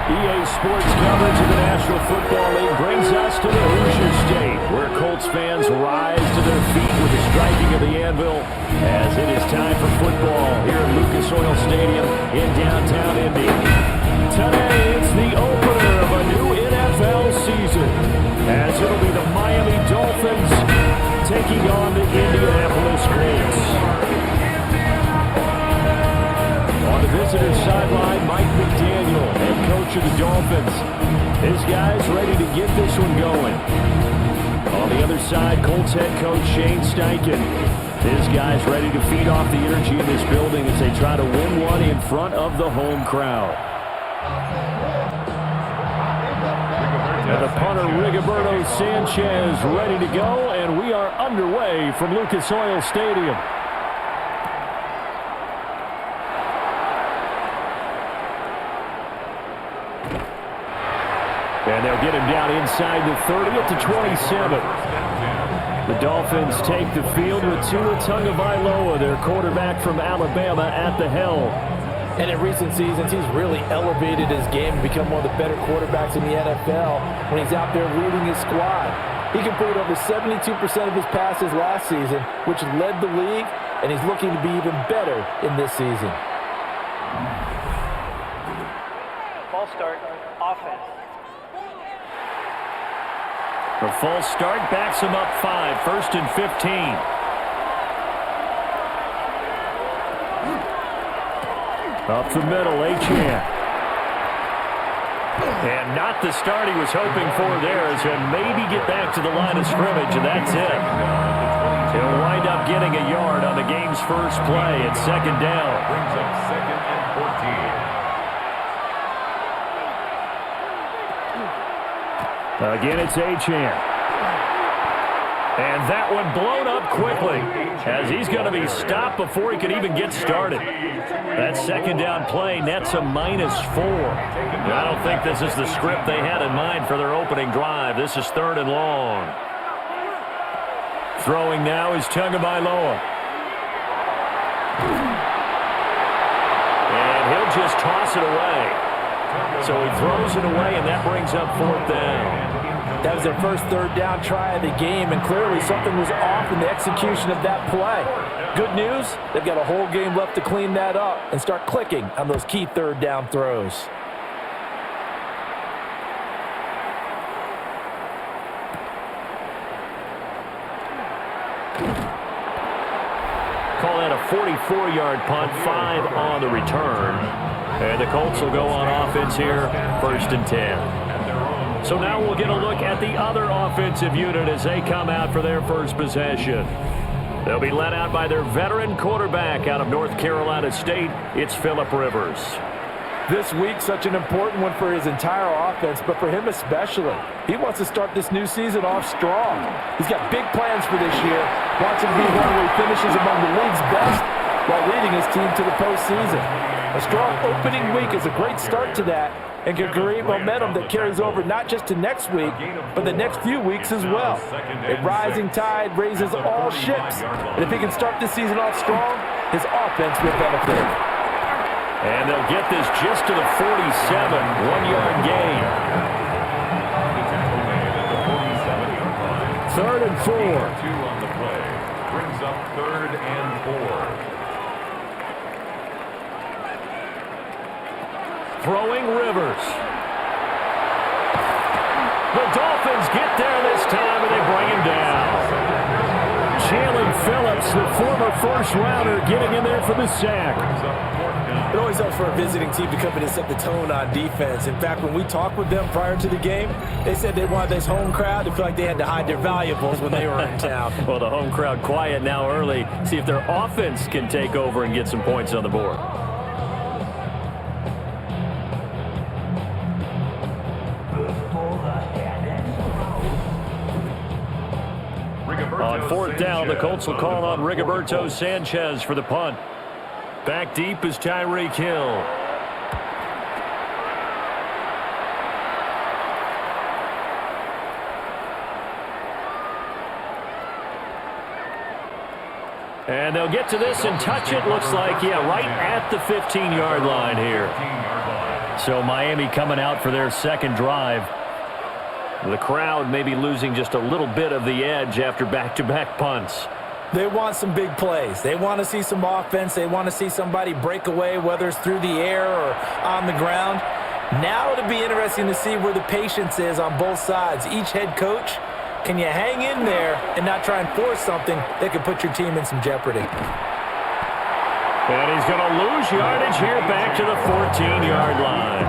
EA Sports coverage of the National Football League brings us to the Hoosier State, where Colts fans rise to their feet with the striking of the anvil as it is time for football here at Lucas Oil Stadium in downtown Indy. Today, it's the opener of a new NFL season, as it'll be the Miami Dolphins taking on the Indianapolis Colts. On the visitor's sideline, Mike McDaniel, head coach of the Dolphins. His guys ready to get this one going. On the other side, Colts head coach Shane Steichen. His guys ready to feed off the energy in this building as they try to win one in front of the home crowd. And the punter, Rigoberto Sanchez, ready to go, and we are underway from Lucas Oil Stadium. And they'll get him down inside the 30 at the 27. The Dolphins take the field with Tua Tagovailoa, their quarterback from Alabama, at the helm. And in recent seasons, he's really elevated his game and become one of the better quarterbacks in the NFL when he's out there leading his squad. He completed over 72% of his passes last season, which led the league, and he's looking to be even better in this season. False start, offense. The false start backs him up 5, 1st and 15. Up the middle, Achane. And not the start he was hoping for there, as he'll maybe get back to the line of scrimmage, and that's it. He'll wind up getting a yard on the game's first play at 2nd down. Brings up 2nd and 14. Again, it's Achane. And that one blown up quickly, as he's going to be stopped before he can even get started. That 2nd down play nets a -4. I don't think this is the script they had in mind for their opening drive. This is 3rd and long. Throwing now is Tagovailoa. And he'll just toss it away. So he throws it away, and that brings up 4th down. That was their first 3rd down try of the game, and clearly something was off in the execution of that play. Good news, they've got a whole game left to clean that up and start clicking on those key 3rd down throws. Call that a 44-yard punt, 5 on the return. And the Colts will go on offense here, 1st and 10. So now we'll get a look at the other offensive unit as they come out for their first possession. They'll be led out by their veteran quarterback out of North Carolina State. It's Phillip Rivers. This week, such an important one for his entire offense, but for him especially. He wants to start this new season off strong. He's got big plans for this year. Wants him to be one where he finishes among the league's best while leading his team to the postseason. A strong opening week is a great start to that, and can create momentum that carries over not just to next week, but the next few weeks as well. A rising tide raises all ships, and if he can start this season off strong, his offense will benefit. And they'll get this just to the 47, 1-yard gain. 3rd and 4. 2 on the play. Brings up 3rd and 4. Throwing Rivers. The Dolphins get there this time, and they bring him down. Jalen Phillips, the former first-rounder, getting in there for the sack. It always helps for a visiting team to come in and set the tone on defense. In fact, when we talked with them prior to the game, they said they wanted this home crowd to feel like they had to hide their valuables when they were in town. Well, the home crowd quiet now early. See if their offense can take over and get some points on the board. On 4th down, the Colts will call on Rigoberto Sanchez for the punt. Back deep is Tyreek Hill. And they'll get to this and touch it, looks like, yeah, right at the 15-yard line here. So Miami coming out for their second drive. The crowd may be losing just a little bit of the edge after back-to-back punts. They want some big plays. They want to see some offense. They want to see somebody break away, whether it's through the air or on the ground. Now it'll be interesting to see where the patience is on both sides. Each head coach, can you hang in there and not try and force something that could put your team in some jeopardy? And he's going to lose yardage here back to the 14-yard line.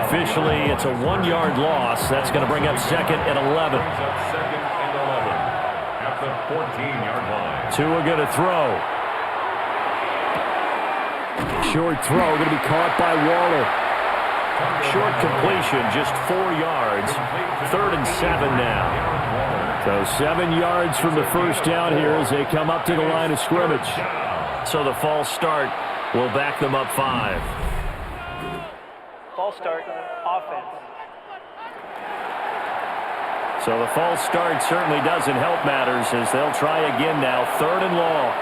Officially, it's a 1-yard loss. That's going to bring up second and 11. At the 14-yard line. Tua going to throw. Short throw going to be caught by Waller. Short completion, just 4 yards. 3rd and 7 now. So 7 yards from the first down here as they come up to the line of scrimmage. So the false start will back them up 5. False start, offense. So the false start certainly doesn't help matters as they'll try again now. 3rd and long.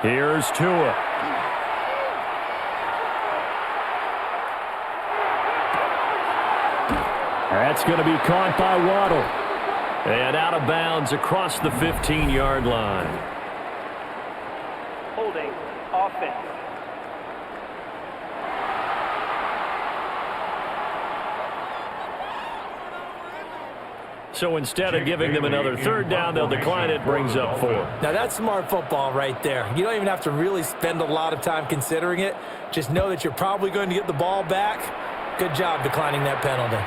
Here's Tua. That's going to be caught by Waddle. And out of bounds across the 15-yard line. Holding, offense. So instead of giving them another 3rd down, they'll decline it. Brings up 4. Now that's smart football right there. You don't even have to really spend a lot of time considering it. Just know that you're probably going to get the ball back. Good job declining that penalty.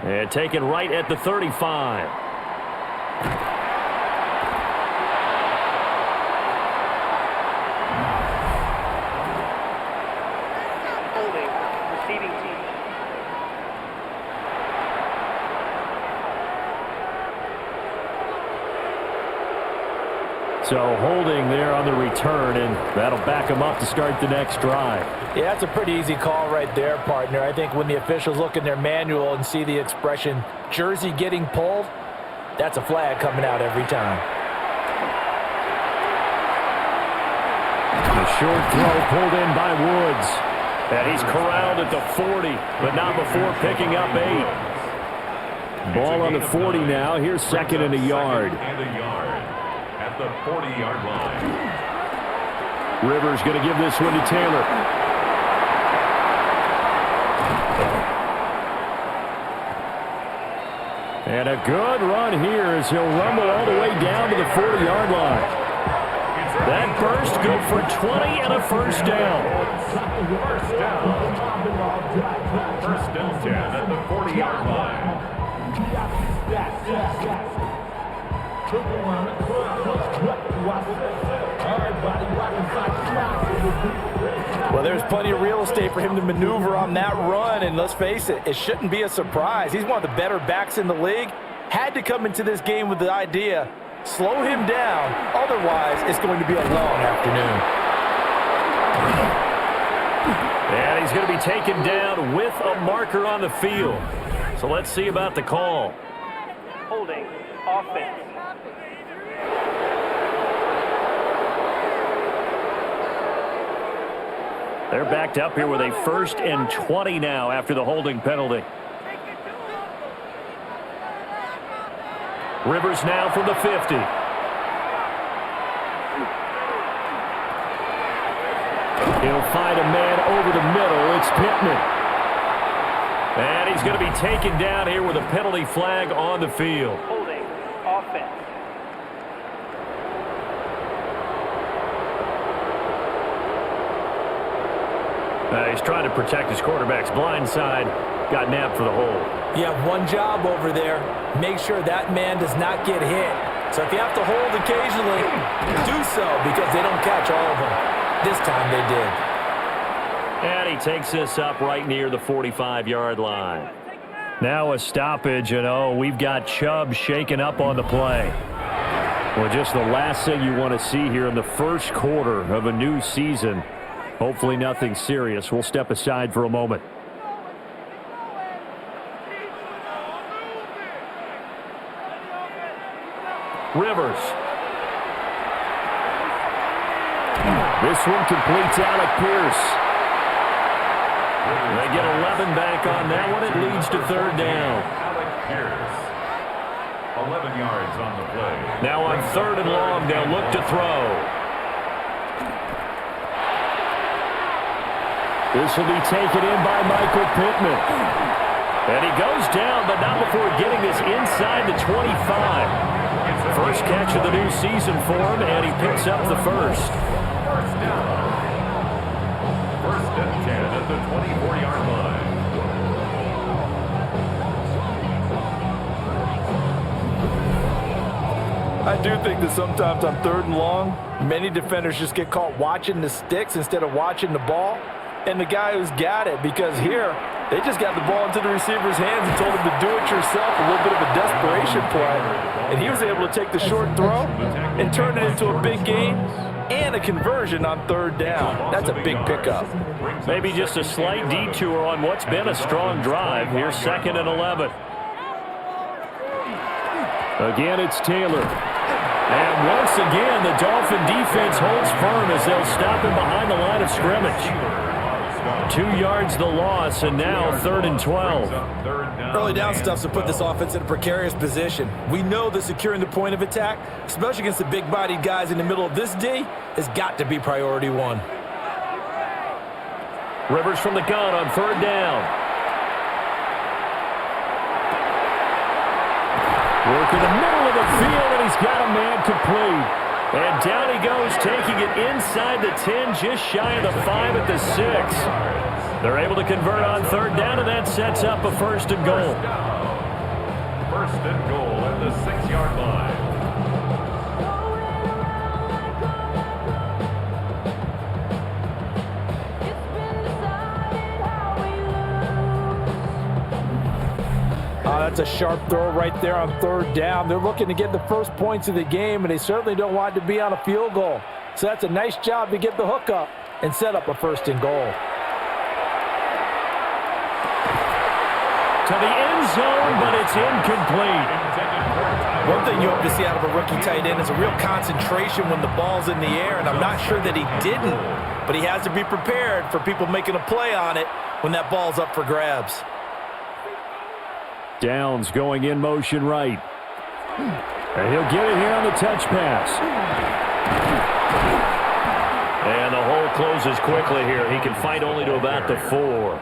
And taken right at the 35. Holding, receiving team. So holding there on the return, and that'll back them up to start the next drive. Yeah, that's a pretty easy call right there, partner. I think when the officials look in their manual and see the expression, jersey getting pulled, that's a flag coming out every time. The short throw pulled in by Woods. And he's corralled at the 40, but not before picking up 8. Ball on the 40 now. Here's 2nd and a yard. At the 40-yard line. Rivers going to give this one to Taylor. And a good run here as he'll rumble all the way down to the 40-yard line. That burst good for 20 and a first down. First down 10 at the 40-yard line. Well, there's plenty of real estate for him to maneuver on that run, and let's face it, it shouldn't be a surprise. He's one of the better backs in the league. Had to come into this game with the idea, slow him down, otherwise it's going to be a long afternoon. And he's going to be taken down with a marker on the field. So let's see about the call. Holding, offense. They're backed up here with a 1st and 20 now after the holding penalty. Rivers now from the 50. He'll find a man over the middle. It's Pittman. And he's going to be taken down here with a penalty flag on the field. Holding, offense. He's trying to protect his quarterback's blind side. Got nabbed for the hold. You have one job over there. Make sure that man does not get hit. So if you have to hold occasionally, do so because they don't catch all of them. This time they did. And he takes this up right near the 45-yard line. Now a stoppage, and we've got Chubb shaken up on the play. Well, just the last thing you want to see here in the first quarter of a new season. Hopefully nothing serious. We'll step aside for a moment. Rivers. This one completes Alec Pierce. They get 11 back on that one. It leads to third down. Alec Pierce. 11 yards on the play. Now on third and long, they'll look to throw. This will be taken in by Michael Pittman. And he goes down, but not before getting this inside the 25. First catch of the new season for him, and he picks up the first. First down. First and 10 at the 24-yard line. I do think that sometimes on third and long, many defenders just get caught watching the sticks instead of watching the ball. And the guy who's got it, because here, they just got the ball into the receiver's hands and told him to do it yourself, a little bit of a desperation play. And he was able to take the short throw and turn it into a big gain and a conversion on third down. That's a big pickup. Maybe just a slight detour on what's been a strong drive. Here's 2nd and 11. Again, it's Taylor. And once again, the Dolphin defense holds firm as they'll stop him behind the line of scrimmage. 2 yards the loss, and now 3rd and 12. Early down stuff to put this offense in a precarious position. We know that securing the point of attack, especially against the big-bodied guys in the middle of this D, has got to be priority one. Rivers from the gun on 3rd down. Work in the middle of the field, and he's got a man complete. And down he goes, taking it inside the 10, just shy of the 5 at the 6. They're able to convert on 3rd down, and that sets up a 1st and goal. 1st and goal at the 6-yard line. That's a sharp throw right there on 3rd down. They're looking to get the first points of the game, and they certainly don't want it to be on a field goal. So that's a nice job to get the hook up and set up a 1st and goal. To the end zone, but it's incomplete. One thing you hope to see out of a rookie tight end is a real concentration when the ball's in the air, and I'm not sure that he didn't, but he has to be prepared for people making a play on it when that ball's up for grabs. Downs going in motion right. And he'll get it here on the touch pass. And the hole closes quickly here. He can fight only to about the 4.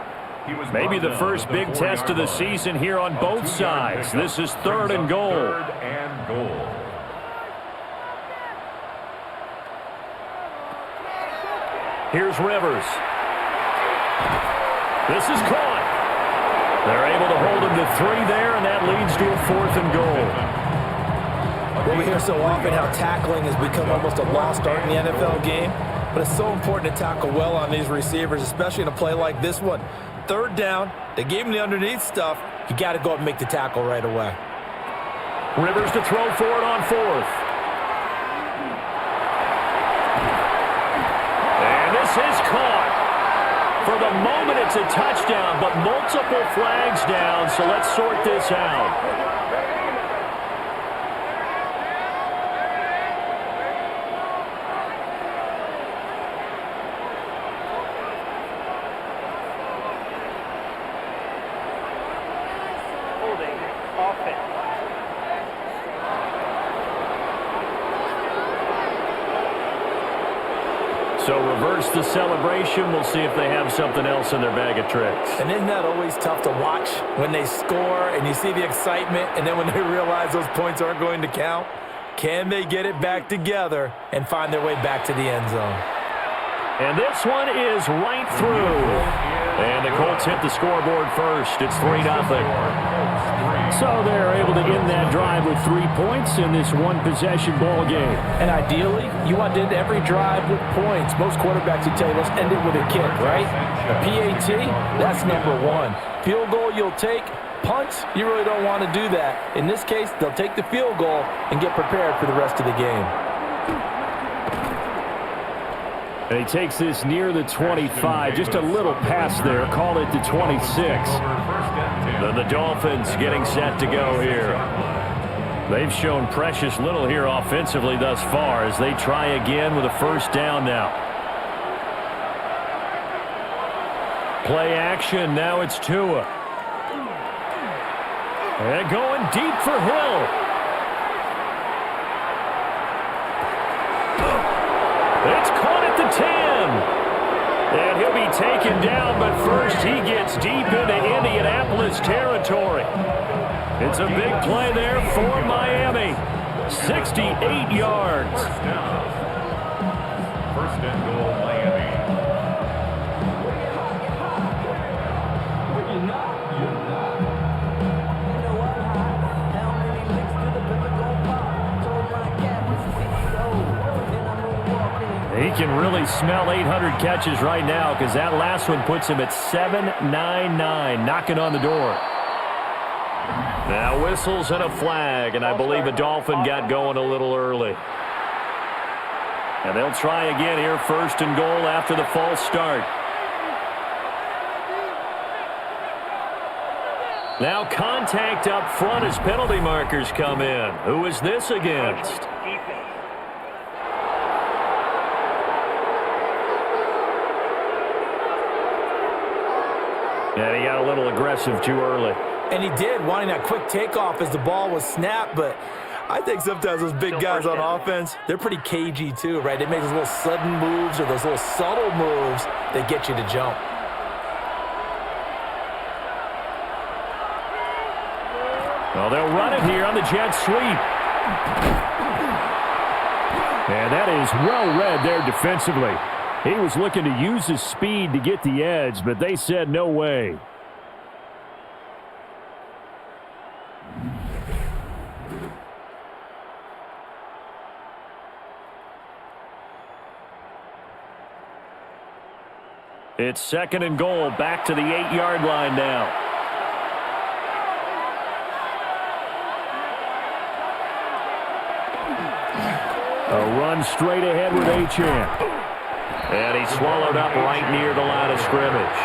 Maybe the first big test of the season here on both sides. This is 3rd and goal. 3rd and goal. Here's Rivers. This is caught. They're able to hold him to 3 there, and that leads to a 4th and goal. Well, we hear so often how tackling has become almost a lost art in the NFL game, but it's so important to tackle well on these receivers, especially in a play like this one. 3rd down, they gave him the underneath stuff. You got to go up and make the tackle right away. Rivers to throw for it on 4th. And this is caught. For the moment, it's a touchdown, but multiple flags down, so let's sort this out. Holding. Offense. So reverse the celebration. We'll see if they have something else in their bag of tricks. And isn't that always tough to watch when they score and you see the excitement, and then when they realize those points aren't going to count? Can they get it back together and find their way back to the end zone? And this one is right through. And the Colts hit the scoreboard first. It's 3-0. So they're able to end that drive with 3 points in this one-possession ball game. And ideally, you want to end every drive with points. Most quarterbacks would tell you, let's end it with a kick, right? PAT, that's number 1. Field goal you'll take. Punts, you really don't want to do that. In this case, they'll take the field goal and get prepared for the rest of the game. And he takes this near the 25. Just a little pass there. Call it the 26. Then the Dolphins getting set to go here. They've shown precious little here offensively thus far as they try again with a first down now. Play action. Now it's Tua. And going deep for Hill. It's caught at the 10. And he'll be taken down, but first he gets deep into Indianapolis territory. It's a big play there for Miami. 68 yards. First down. First and goal, Miami. He can really smell 800 catches right now because that last one puts him at 799, knocking on the door. Now whistles and a flag, and I believe a Dolphin got going a little early. And they'll try again here, first and goal after the false start. Now contact up front as penalty markers come in. Who is this against? And he got a little aggressive too early. And he did, wanting that quick takeoff as the ball was snapped. But I think sometimes those big guys on offense, they're pretty cagey too, right? They make those little sudden moves or those little subtle moves that get you to jump. Well, they'll run it here on the jet sweep. And that is well read there defensively. He was looking to use his speed to get the edge, but they said no way. It's second and goal, back to the 8-yard line now. A run straight ahead with Achane. And he swallowed up right near the line of scrimmage.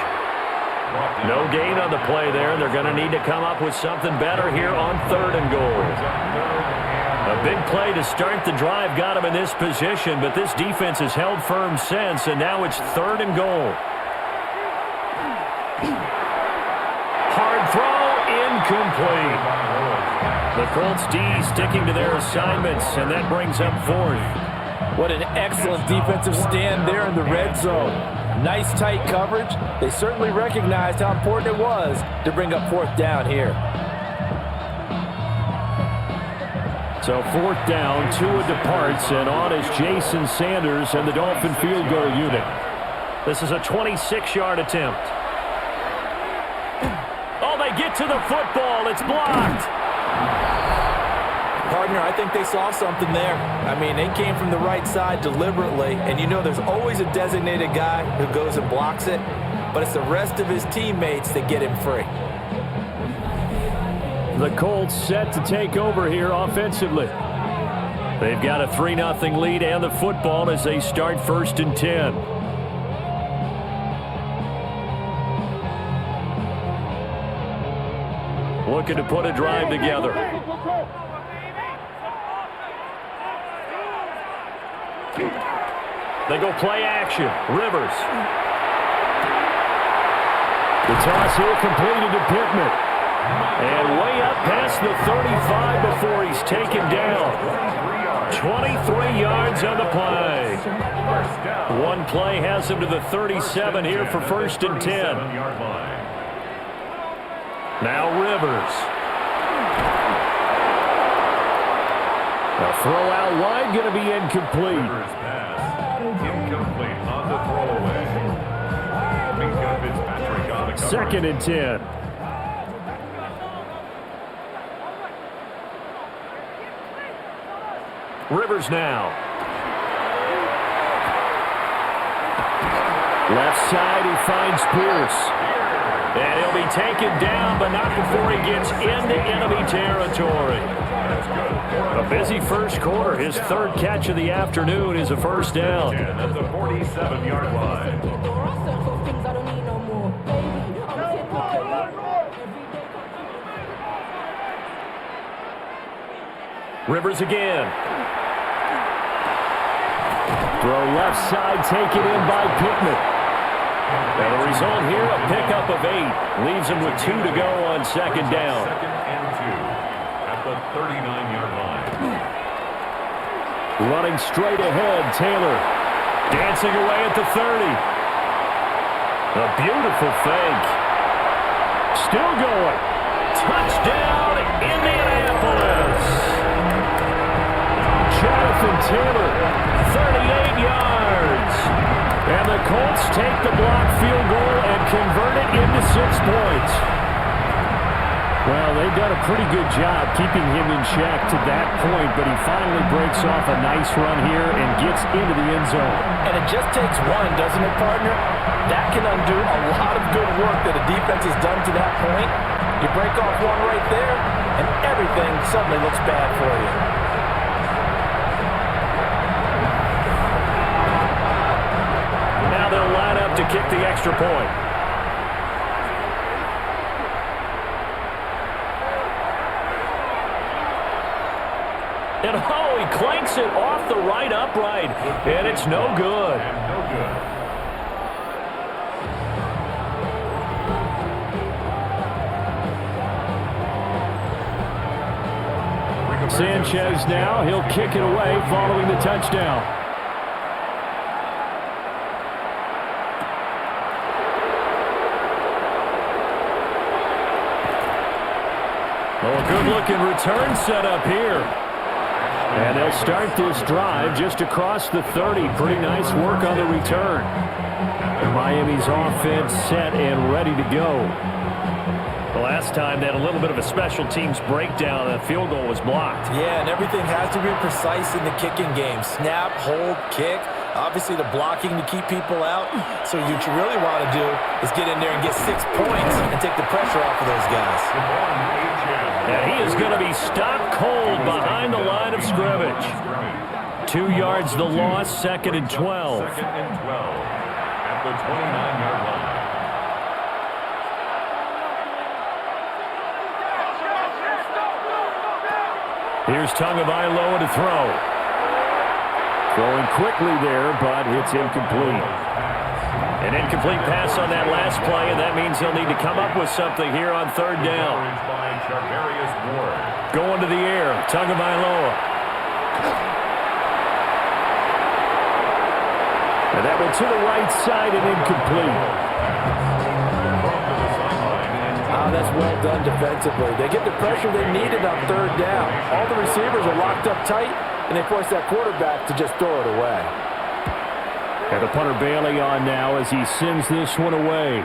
No gain on the play there, and they're going to need to come up with something better here on third and goal. A big play to start the drive got him in this position, but this defense has held firm since, and now it's third and goal. Hard throw, incomplete. The Colts D sticking to their assignments, and that brings up fourth. What an excellent defensive stand there in the red zone. Nice tight coverage. They certainly recognized how important it was to bring up fourth down here. So fourth down, Tua departs, and on is Jason Sanders and the Dolphin field goal unit. This is a 26-yard attempt. Oh, they get to the football. It's blocked. Partner, I think they saw something there. I mean, they came from the right side deliberately, and you know there's always a designated guy who goes and blocks it, but it's the rest of his teammates that get him free. The Colts set to take over here offensively. They've got a 3-0 lead and the football as they start first and 10. Looking to put a drive together. They go play action. Rivers. The toss here completed to Pittman. And way up past the 35 before he's taken down. 23 yards on the play. One play has him to the 37 here for first and 10. Now Rivers. A throw out wide, going to be incomplete. Incomplete on the throwaway. Minka Fitzpatrick on the cover. Second and 10. Rivers now. Left side, he finds Pierce. And he'll be taken down, but not before he gets into enemy territory. A busy first quarter. His third catch of the afternoon is a first down. At the 47-yard line. Rivers again. Throw left side, taken in by Pittman. And the result here, a pickup of 8. Leaves him with 2 to go on second down. Second and 2 at the 39-yard line. Running straight ahead, Taylor. Dancing away at the 30. A beautiful fake. Still going. Touchdown, Indianapolis. Jonathan Taylor, 38 yards. And the Colts take the blocked field goal and convert it into 6 points. Well, they've done a pretty good job keeping him in check to that point, but he finally breaks off a nice run here and gets into the end zone. And it just takes one, doesn't it, partner? That can undo a lot of good work that a defense has done to that point. You break off one right there, and everything suddenly looks bad for you. Now they'll line up to kick the extra point. And oh, he clanks it off the right upright, and it's no good. Sanchez now, he'll kick it away following the touchdown. Oh, a good-looking return set up here. And they'll start this drive just across the 30. Pretty nice work on the return. Miami's offense set and ready to go. The last time they had a little bit of a special teams breakdown. That field goal was blocked. Yeah, and everything has to be precise in the kicking game. Snap, hold, kick. Obviously, the blocking to keep people out. So what you really want to do is get in there and get 6 points and take the pressure off of those guys. And he is going to be stopped cold behind the line of scrimmage. 2 yards the loss, 2nd and 12. Second and 12 at the 29-yard line. Here's Tagovailoa to throw. Throwing quickly there, but it's incomplete. An incomplete pass on that last play, and that means they'll need to come up with something here on 3rd down. Going to the air, Tagovailoa. And that one to the right side and incomplete. That's well done defensively. They get the pressure they needed on 3rd down. All the receivers are locked up tight, and they force that quarterback to just throw it away. And the punter Bailey on now as he sends this one away.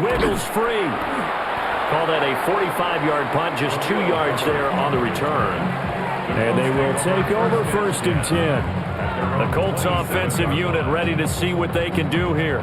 Wiggles free. Call that a 45-yard punt, just 2 yards there on the return. And they will take over 1st and 10. The Colts offensive unit ready to see what they can do here.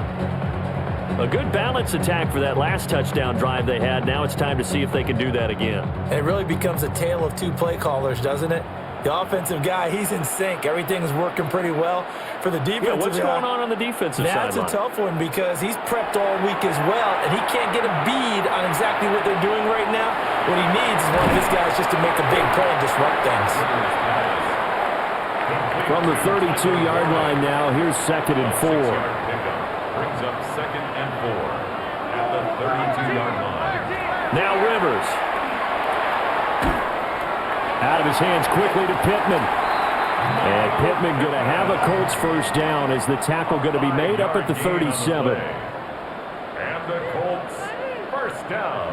A good balance attack for that last touchdown drive they had. Now it's time to see if they can do that again. It really becomes a tale of 2 play callers, doesn't it? The offensive guy, he's in sync. Everything's working pretty well. For the defensive what's going on the defensive side? That's a tough one because he's prepped all week as well, and he can't get a bead on exactly what they're doing right now. What he needs is one of his guys just to make a big play and disrupt things. From the 32-yard line now, here's 2nd and 4. Brings up 2nd and 4 at the 32-yard line. Now Rivers. Out of his hands quickly to Pittman. And Pittman going to have a Colts 1st down as the tackle going to be made up at the 37. And the Colts 1st down.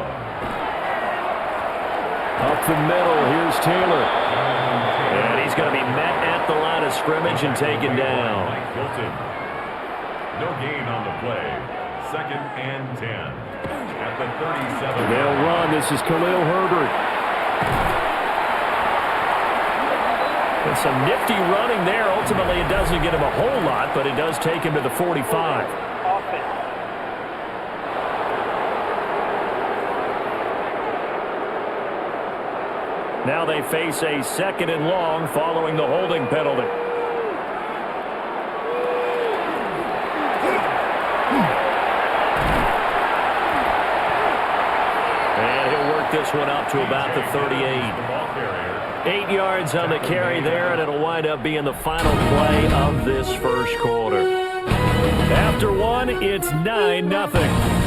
Up the middle, here's Taylor. And he's going to be met at the line of scrimmage and taken down. No gain on the play. 2nd and 10 at the 37. They'll run. This is Khalil Herbert. And some nifty running there. Ultimately, it doesn't get him a whole lot, but it does take him to the 45. Offense. Now they face a 2nd and long following the holding penalty. And he'll work this one up to about the 38. 8 yards on the carry there, and it'll wind up being the final play of this first quarter. After one, it's 9-0.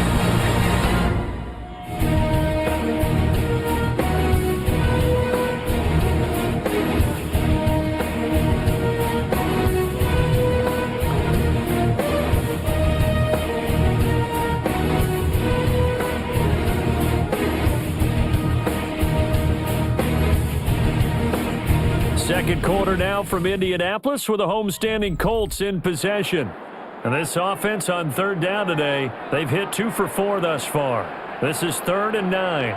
Second quarter now from Indianapolis with the homestanding Colts in possession. And this offense on 3rd down today, they've hit 2 for 4 thus far. This is 3rd and 9.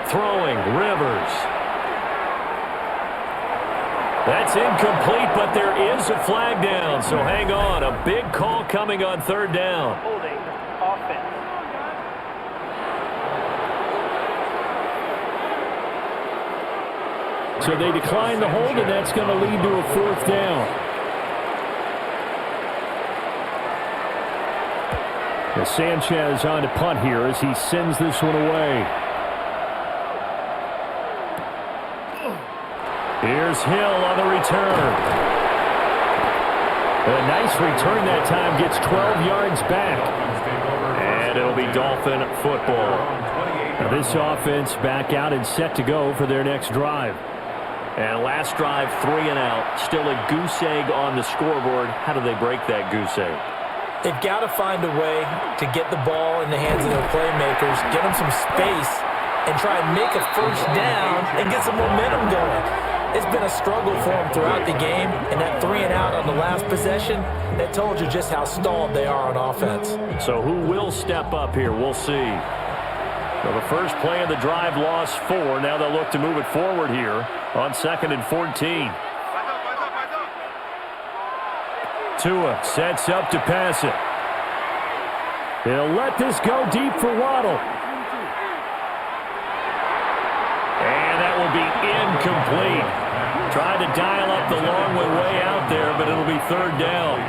Throwing, Rivers. That's incomplete, but there is a flag down, so hang on. A big call coming on 3rd down. Holding. Offense. So they decline the hold, and that's going to lead to a 4th down. As Sanchez on to punt here as he sends this one away. Here's Hill on the return. A nice return that time, gets 12 yards back. And it'll be Dolphin football. Now this offense back out and set to go for their next drive. And last drive, 3 and out. Still a goose egg on the scoreboard. How do they break that goose egg? They've got to find a way to get the ball in the hands of their playmakers, get them some space, and try and make a first down and get some momentum going. It's been a struggle for them throughout the game, and that 3 and out on the last possession, that told you just how stalled they are on offense. So who will step up here? We'll see. So the first play of the drive lost 4. Now they'll look to move it forward here on 2nd and 14. Tua sets up to pass it. He'll let this go deep for Waddle. And that will be incomplete. Tried to dial up the long way out there, but it'll be 3rd down.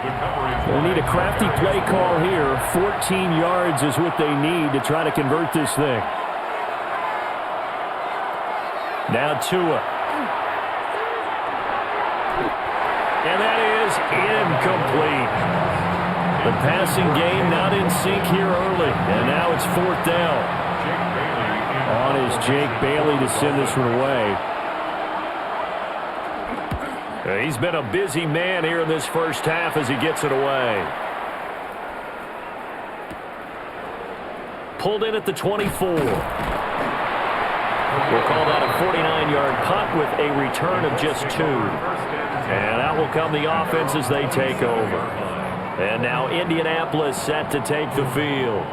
They'll need a crafty play call here. 14 yards is what they need to try to convert this thing. Now Tua. And that is incomplete. The passing game not in sync here early. And now it's 4th down. On is Jake Bailey to send this one away. He's been a busy man here in this first half as he gets it away. Pulled in at the 24. We'll call that a 49-yard punt with a return of just 2. And out will come the offense as they take over. And now Indianapolis set to take the field.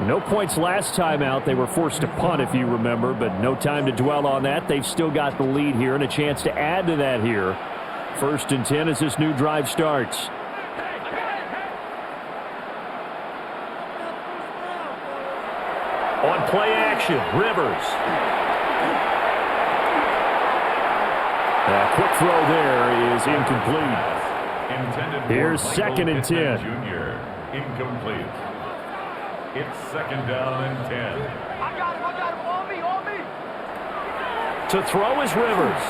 No points last time out. They were forced to punt, if you remember, but no time to dwell on that. They've still got the lead here and a chance to add to that here. 1st and 10 as this new drive starts. On play action, Rivers. A quick throw there is incomplete. Here's 2nd and 10. Junior, incomplete. It's 2nd down and 10. I got him, on me. To throw is Rivers.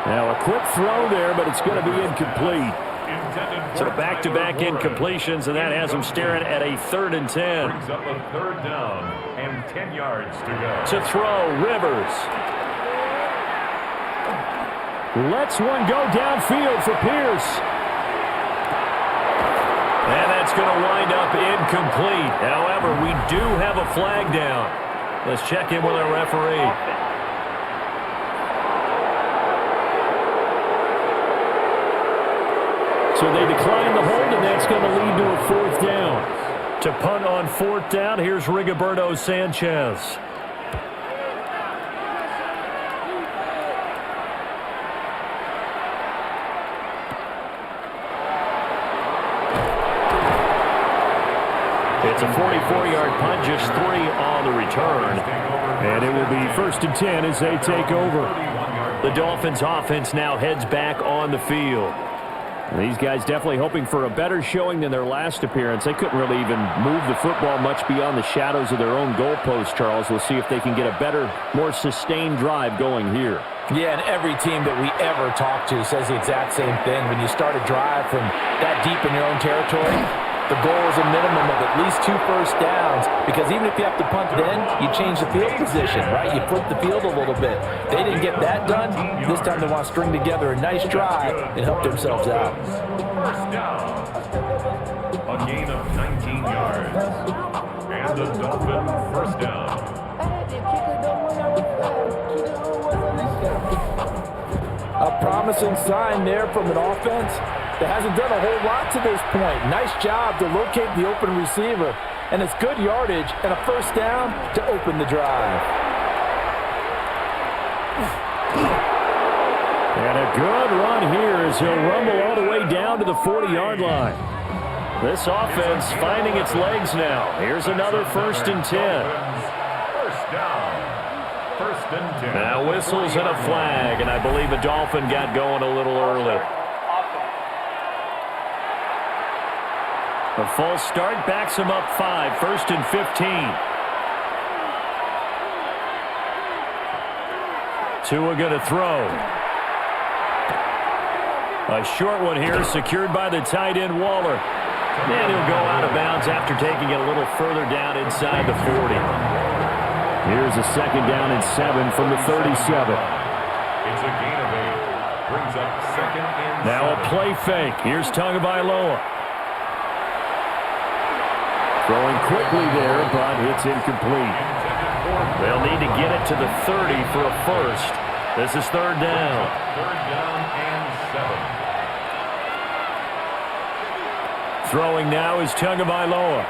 Now a quick throw there, but it's going to be incomplete. So back-to-back incompletions, and that has them staring at a 3rd and 10. Brings up a 3rd down and 10 yards to go. To throw, Rivers. Lets one go downfield for Pierce. And that's going to wind up incomplete. However, we do have a flag down. Let's check in with our referee. So they decline the hold, and that's going to lead to a 4th down. To punt on 4th down, here's Rigoberto Sanchez. It's a 44-yard punt, just 3 on the return. And it will be 1st and 10 as they take over. The Dolphins offense now heads back on the field. These guys definitely hoping for a better showing than their last appearance. They couldn't really even move the football much beyond the shadows of their own goalpost, Charles. We'll see if they can get a better, more sustained drive going here. Yeah, and every team that we ever talk to says the exact same thing. When you start a drive from that deep in your own territory, the goal is a minimum of at least 2 first downs, because even if you have to punt then, you change the field position, right? You flip the field a little bit. They didn't get that done. This time they want to string together a nice drive and help themselves out. First down. A gain of 19 yards. And the Dolphins first down. A promising sign there from an offense that hasn't done a whole lot to this point. Nice job to locate the open receiver. And it's good yardage and a first down to open the drive. And a good run here as he'll rumble all the way down to the 40-yard line. This offense finding its legs now. Here's another 1st and 10. First down. 1st and 10. Now whistles and a flag, and I believe a Dolphin got going a little early. A false start backs him up 5, 1st and 15. Tua going to throw. A short one here, secured by the tight end Waller. And he'll go out of bounds after taking it a little further down inside the 40. Here's a 2nd down and 7 from the 37. It's a gain of 8. Brings up 2nd and 7. Now a play fake. Here's Tagovailoa. Throwing quickly there, but it's incomplete. They'll need to get it to the 30 for a first. This is 3rd down. 3rd down and 7. Throwing now is Tagovailoa.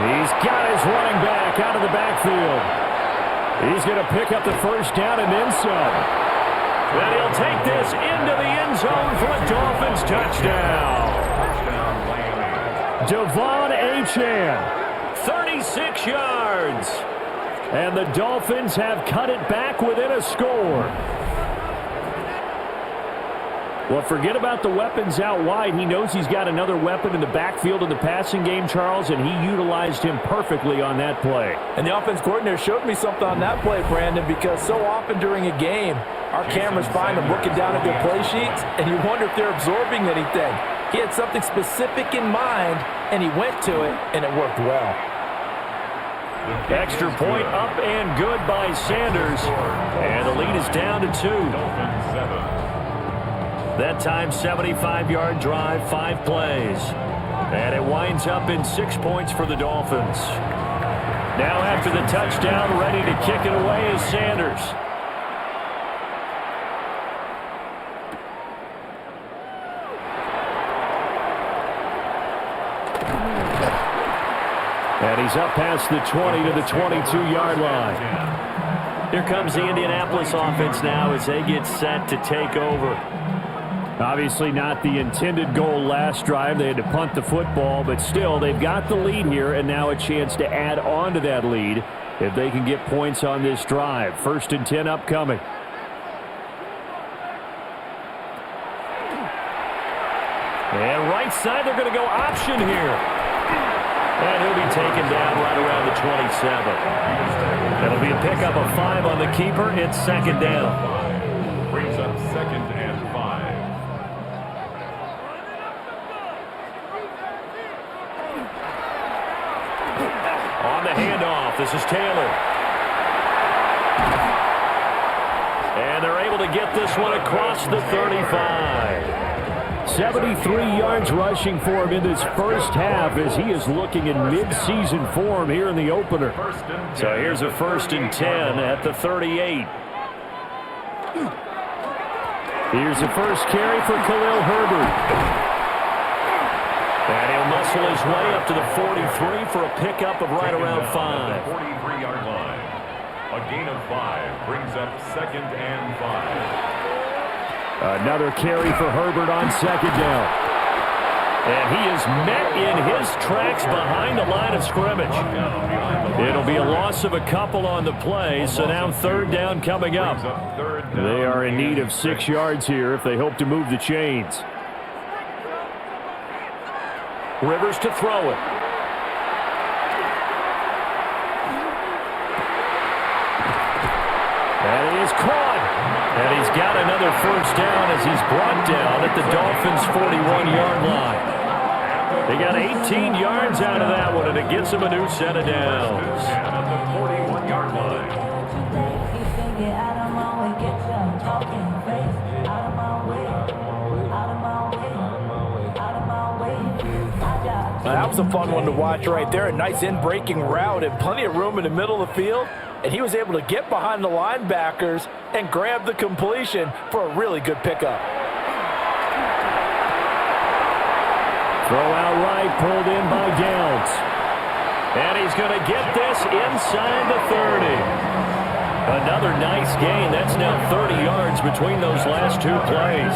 He's got his running back out of the backfield. He's going to pick up the first down and then some. And he'll take this into the end zone for a Dolphins touchdown. Devon Achane, 36 yards. And the Dolphins have cut it back within a score. Well, forget about the weapons out wide. He knows he's got another weapon in the backfield in the passing game, Charles, and he utilized him perfectly on that play. And the offense coordinator showed me something on that play, Brandon, because so often during a game, our cameras find them looking down at their play sheets, and you wonder if they're absorbing anything. He had something specific in mind, and he went to it, and it worked well. Extra point up and good by Sanders, and the lead is down to 2. That time, 75-yard drive, 5 plays. And it winds up in 6 points for the Dolphins. Now after the touchdown, ready to kick it away is Sanders. And he's up past the 20 to the 22-yard line. Here comes the Indianapolis offense now as they get set to take over. Obviously not the intended goal last drive. They had to punt the football, but still, they've got the lead here, and now a chance to add on to that lead if they can get points on this drive. 1st and 10 upcoming. And right side, they're going to go option here. And he'll be taken down right around the 27. That'll be a pickup of 5 on the keeper. It's 2nd down. Brings up 2nd and 5. On the handoff, this is Taylor. And they're able to get this one across the 35. 73 yards rushing for him in this first half as he is looking in mid-season form here in the opener. So here's a 1st and 10 at the 38. Here's the first carry for Khalil Herbert. And he'll muscle his way up to the 43 for a pickup of right around 5. 43-yard line. A gain of 5 brings up 2nd and 5. Another carry for Herbert on 2nd down. And he is met in his tracks behind the line of scrimmage. It'll be a loss of a couple on the play, so now 3rd down coming up. They are in need of 6 yards here if they hope to move the chains. Rivers to throw it. And it is caught. And he's got another 1st down as he's brought down at the Dolphins' 41-yard line. They got 18 yards out of that one, and it gets them a new set of downs. At the 41-yard line. That was a fun one to watch right there. A nice in-breaking route and plenty of room in the middle of the field. And he was able to get behind the linebackers and grab the completion for a really good pickup. Throw out right, pulled in by Downs. And he's going to get this inside the 30. Another nice gain. That's now 30 yards between those last 2 plays.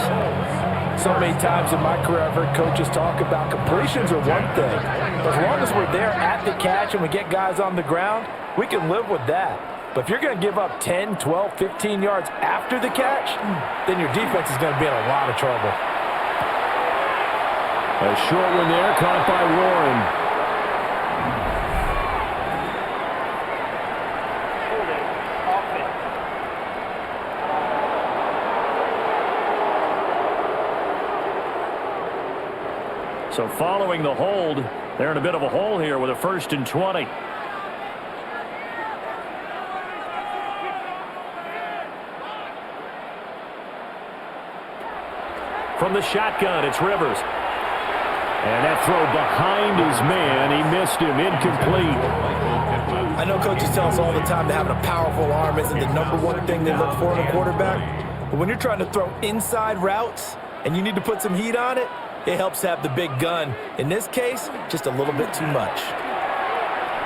So many times in my career I've heard coaches talk about completions are one thing. But as long as we're there at the catch and we get guys on the ground, we can live with that. But if you're going to give up 10, 12, 15 yards after the catch, then your defense is going to be in a lot of trouble. A short one there, caught by Warren. So following the hold, they're in a bit of a hole here with a 1st and 20. From the shotgun, it's Rivers. And that throw behind his man, he missed him, incomplete. I know coaches tell us all the time that having a powerful arm isn't the #1 thing they look for in a quarterback. But when you're trying to throw inside routes and you need to put some heat on it, it helps have the big gun. In this case, just a little bit too much.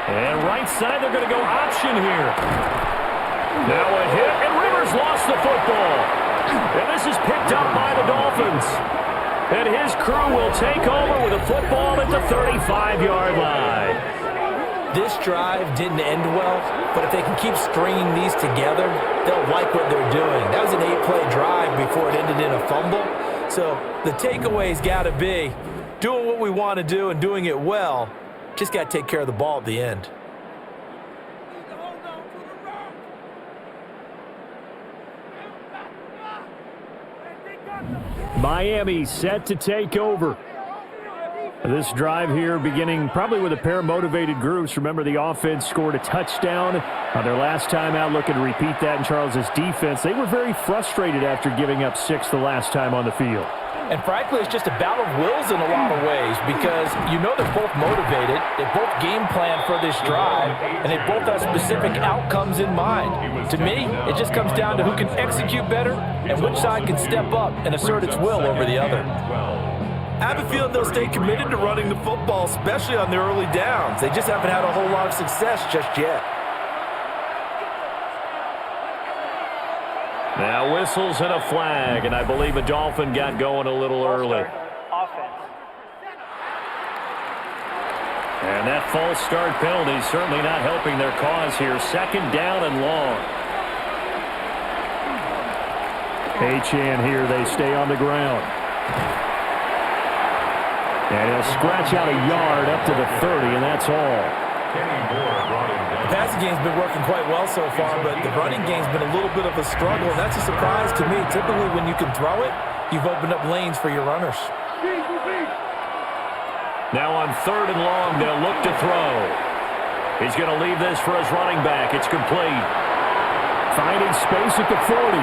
And right side, they're going to go option here. Now a hit, and Rivers lost the football. And this is picked up by the Dolphins. And his crew will take over with a football at the 35-yard line. This drive didn't end well, but if they can keep stringing these together, they'll like what they're doing. That was an 8-play drive before it ended in a fumble. So the takeaway's got to be doing what we want to do and doing it well. Just got to take care of the ball at the end. Miami set to take over. This drive here beginning probably with a pair of motivated groups. Remember, the offense scored a touchdown on their last time out, looking to repeat that in Charles's defense. They were very frustrated after giving up 6 the last time on the field. And frankly, it's just a battle of wills in a lot of ways because you know they're both motivated, they both game plan for this drive, and they both have specific outcomes in mind. To me, it just comes down to who can execute better and which side can step up and assert its will over the other. I have a feeling they'll stay committed to running the football, especially on their early downs. They just haven't had a whole lot of success just yet. Now whistles and a flag, and I believe a Dolphin got going a little early. Offense. And that false start penalty certainly not helping their cause here. 2nd down and long. Achane here, they stay on the ground. And he'll scratch out a yard up to the 30, and that's all. The passing game's been working quite well so far, but the running game's been a little bit of a struggle, and that's a surprise to me. Typically, when you can throw it, you've opened up lanes for your runners. Now on 3rd and long, they'll look to throw. He's going to leave this for his running back. It's complete. Finding space at the 40.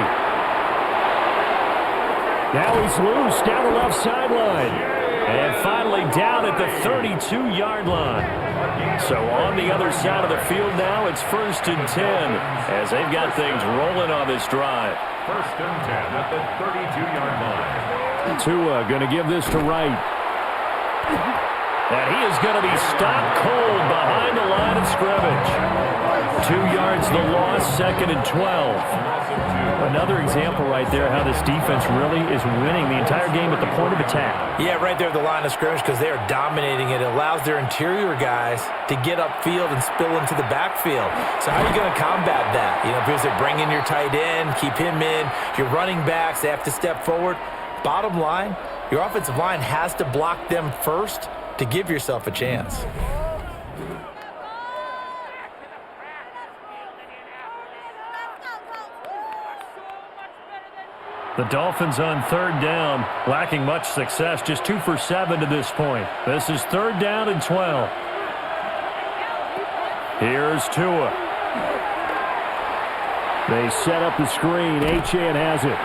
Now he's loose down the left sideline. And finally down at the 32-yard line. So on the other side of the field now, it's 1st and 10 as they've got things rolling on this drive. 1st and 10 at the 32-yard line. Tua going to give this to Wright. And he is going to be stopped cold behind the line of scrimmage. 2 yards the loss, 2nd and 12. Another example right there how this defense really is winning the entire game at the point of attack. Yeah, right there at the line of scrimmage because they are dominating it. It allows their interior guys to get upfield and spill into the backfield. So how are you going to combat that? You know, because they bring in your tight end, keep him in. Your running backs, they have to step forward. Bottom line, your offensive line has to block them first to give yourself a chance. The Dolphins on 3rd down, lacking much success, just 2 for 7 to this point. This is 3rd down and 12. Here's Tua. They set up the screen. Achane has it.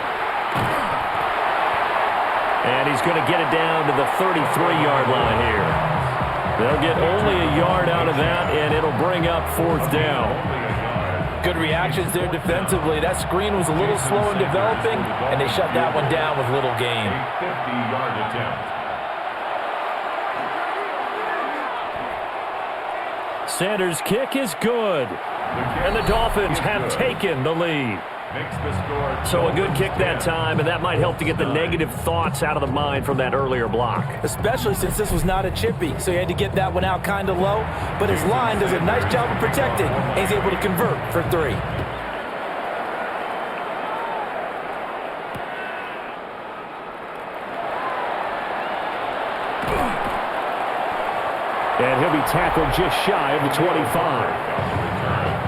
And he's going to get it down to the 33-yard line here. They'll get only a yard out of that, and it'll bring up 4th down. Good reactions there defensively. That screen was a little slow in developing, and they shut that one down with little gain. 50-yard attempt. Sanders' kick is good. And the Dolphins have taken the lead. Makes the score. So a good kick that time, and that might help to get the negative thoughts out of the mind from that earlier block. Especially since this was not a chippy, so he had to get that one out kind of low. But his line does a nice job of protecting, and he's able to convert for 3. And he'll be tackled just shy of the 25.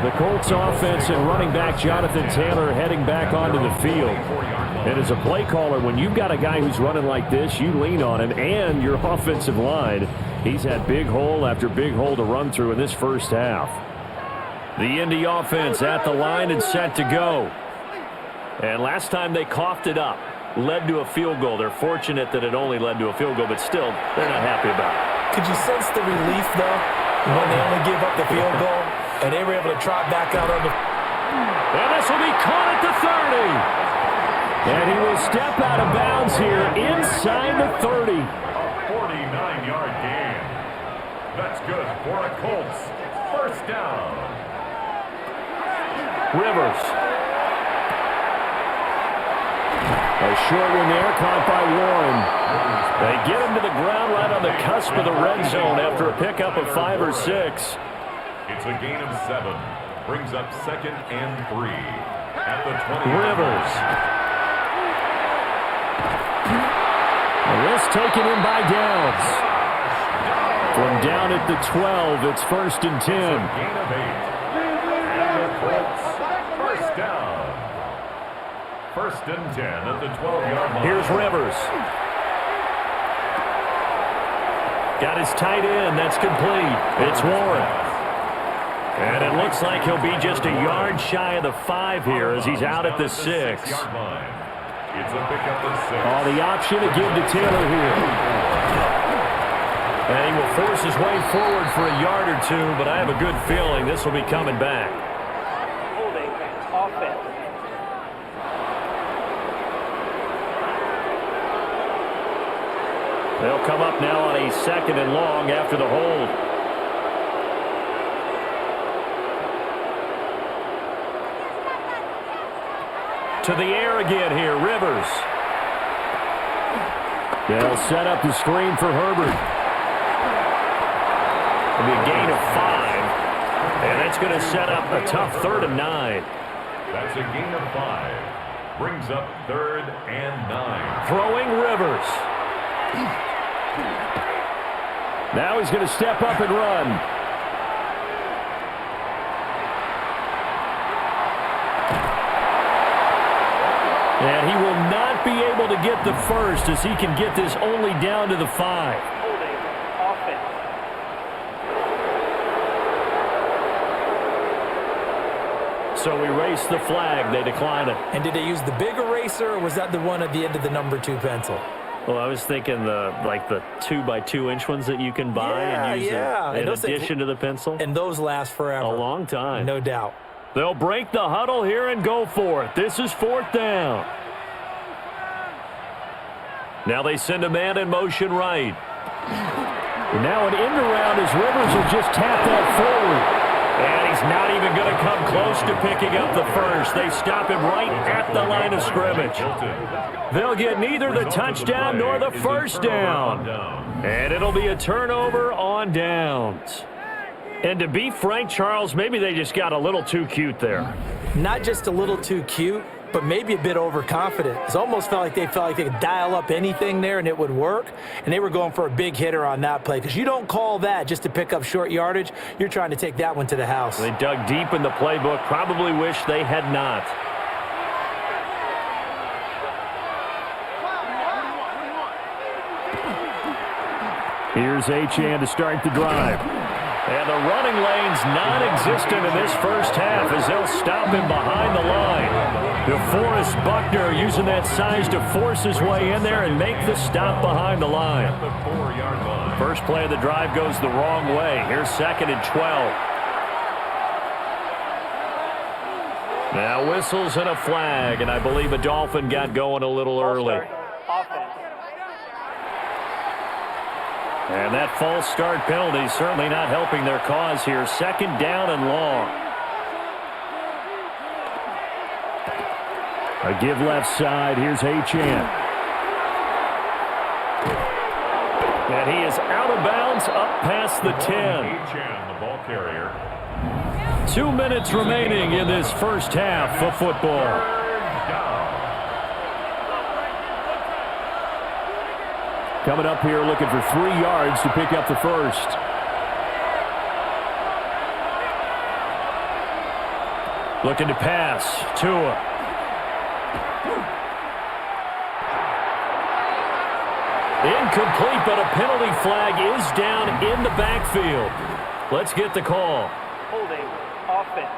The Colts offense and running back Jonathan Taylor heading back onto the field. And as a play caller, when you've got a guy who's running like this, you lean on him and your offensive line. He's had big hole after big hole to run through in this first half. The Indy offense at the line and set to go. And last time they coughed it up, led to a field goal. They're fortunate that it only led to a field goal, but still, they're not happy about it. Could you sense the relief, though, when they only give up the field goal? And they were able to trot back out on the... And this will be caught at the 30. And he will step out of bounds here inside the 30. A 49-yard gain. That's good for a Colts. 1st down. Rivers. A short one there, caught by Warren. They get him to the ground right on the cusp of the red zone after a pickup of 5 or 6. It's a gain of 7. Brings up 2nd and 3 at the 20. Rivers. A risk taken in by Downs. From down at the 12, it's 1st and 10. Gain of 8. And the Colts 1st down. 1st and 10 at the 12-yard line. Here's Rivers. Got his tight end. That's complete. It's Warren. And it looks like he'll be just a yard shy of the 5 here as he's out at the 6. It's a pickup of 6. Oh, the option to give to Taylor here. And he will force his way forward for a yard or 2, but I have a good feeling this will be coming back. Holding. Offense. They'll come up now on a 2nd and long after the hold. To the air again here, Rivers. They'll set up the screen for Herbert. It'll be a gain of 5. And that's going to set up a tough 3rd and 9. That's a gain of 5. Brings up 3rd and 9. Throwing Rivers. Now he's going to step up and run. And he will not be able to get the first as he can get this only down to the 5. Holding. Offense. So we race the flag. They decline it. And did they use the big eraser, or was that the one at the end of the number 2 pencil? Well, I was thinking the 2x2-inch ones that you can buy and use in addition to the pencil. And those last forever. A long time. No doubt. They'll break the huddle here and go for it. This is 4th down. Now they send a man in motion right. Now an end around as Rivers will just tap that forward. And he's not even going to come close to picking up the first. They stop him right at the line of scrimmage. They'll get neither the touchdown nor the first down. And it'll be a turnover on downs. And to be frank, Charles, maybe they just got a little too cute there. Not just a little too cute, but maybe a bit overconfident. It almost felt like they could dial up anything there and it would work. And they were going for a big hitter on that play because you don't call that just to pick up short yardage. You're trying to take that one to the house. They dug deep in the playbook. Probably wish they had not. Here's Achane to start the drive. And the running lane's non-existent in this first half as they'll stop him behind the line. DeForest Buckner using that size to force his way in there and make the stop behind the line. First play of the drive goes the wrong way. Here's 2nd and 12. Now whistles and a flag, and I believe a Dolphin got going a little early. Offense. And that false start penalty certainly not helping their cause here. 2nd down and long. A give left side. Here's Achane. And he is out of bounds up past the 10. Achane, the ball carrier. 2 minutes remaining in this first half of football. Coming up here looking for 3 yards to pick up the first. Looking to pass. Tua. Incomplete, but a penalty flag is down in the backfield. Let's get the call. Holding. Offense.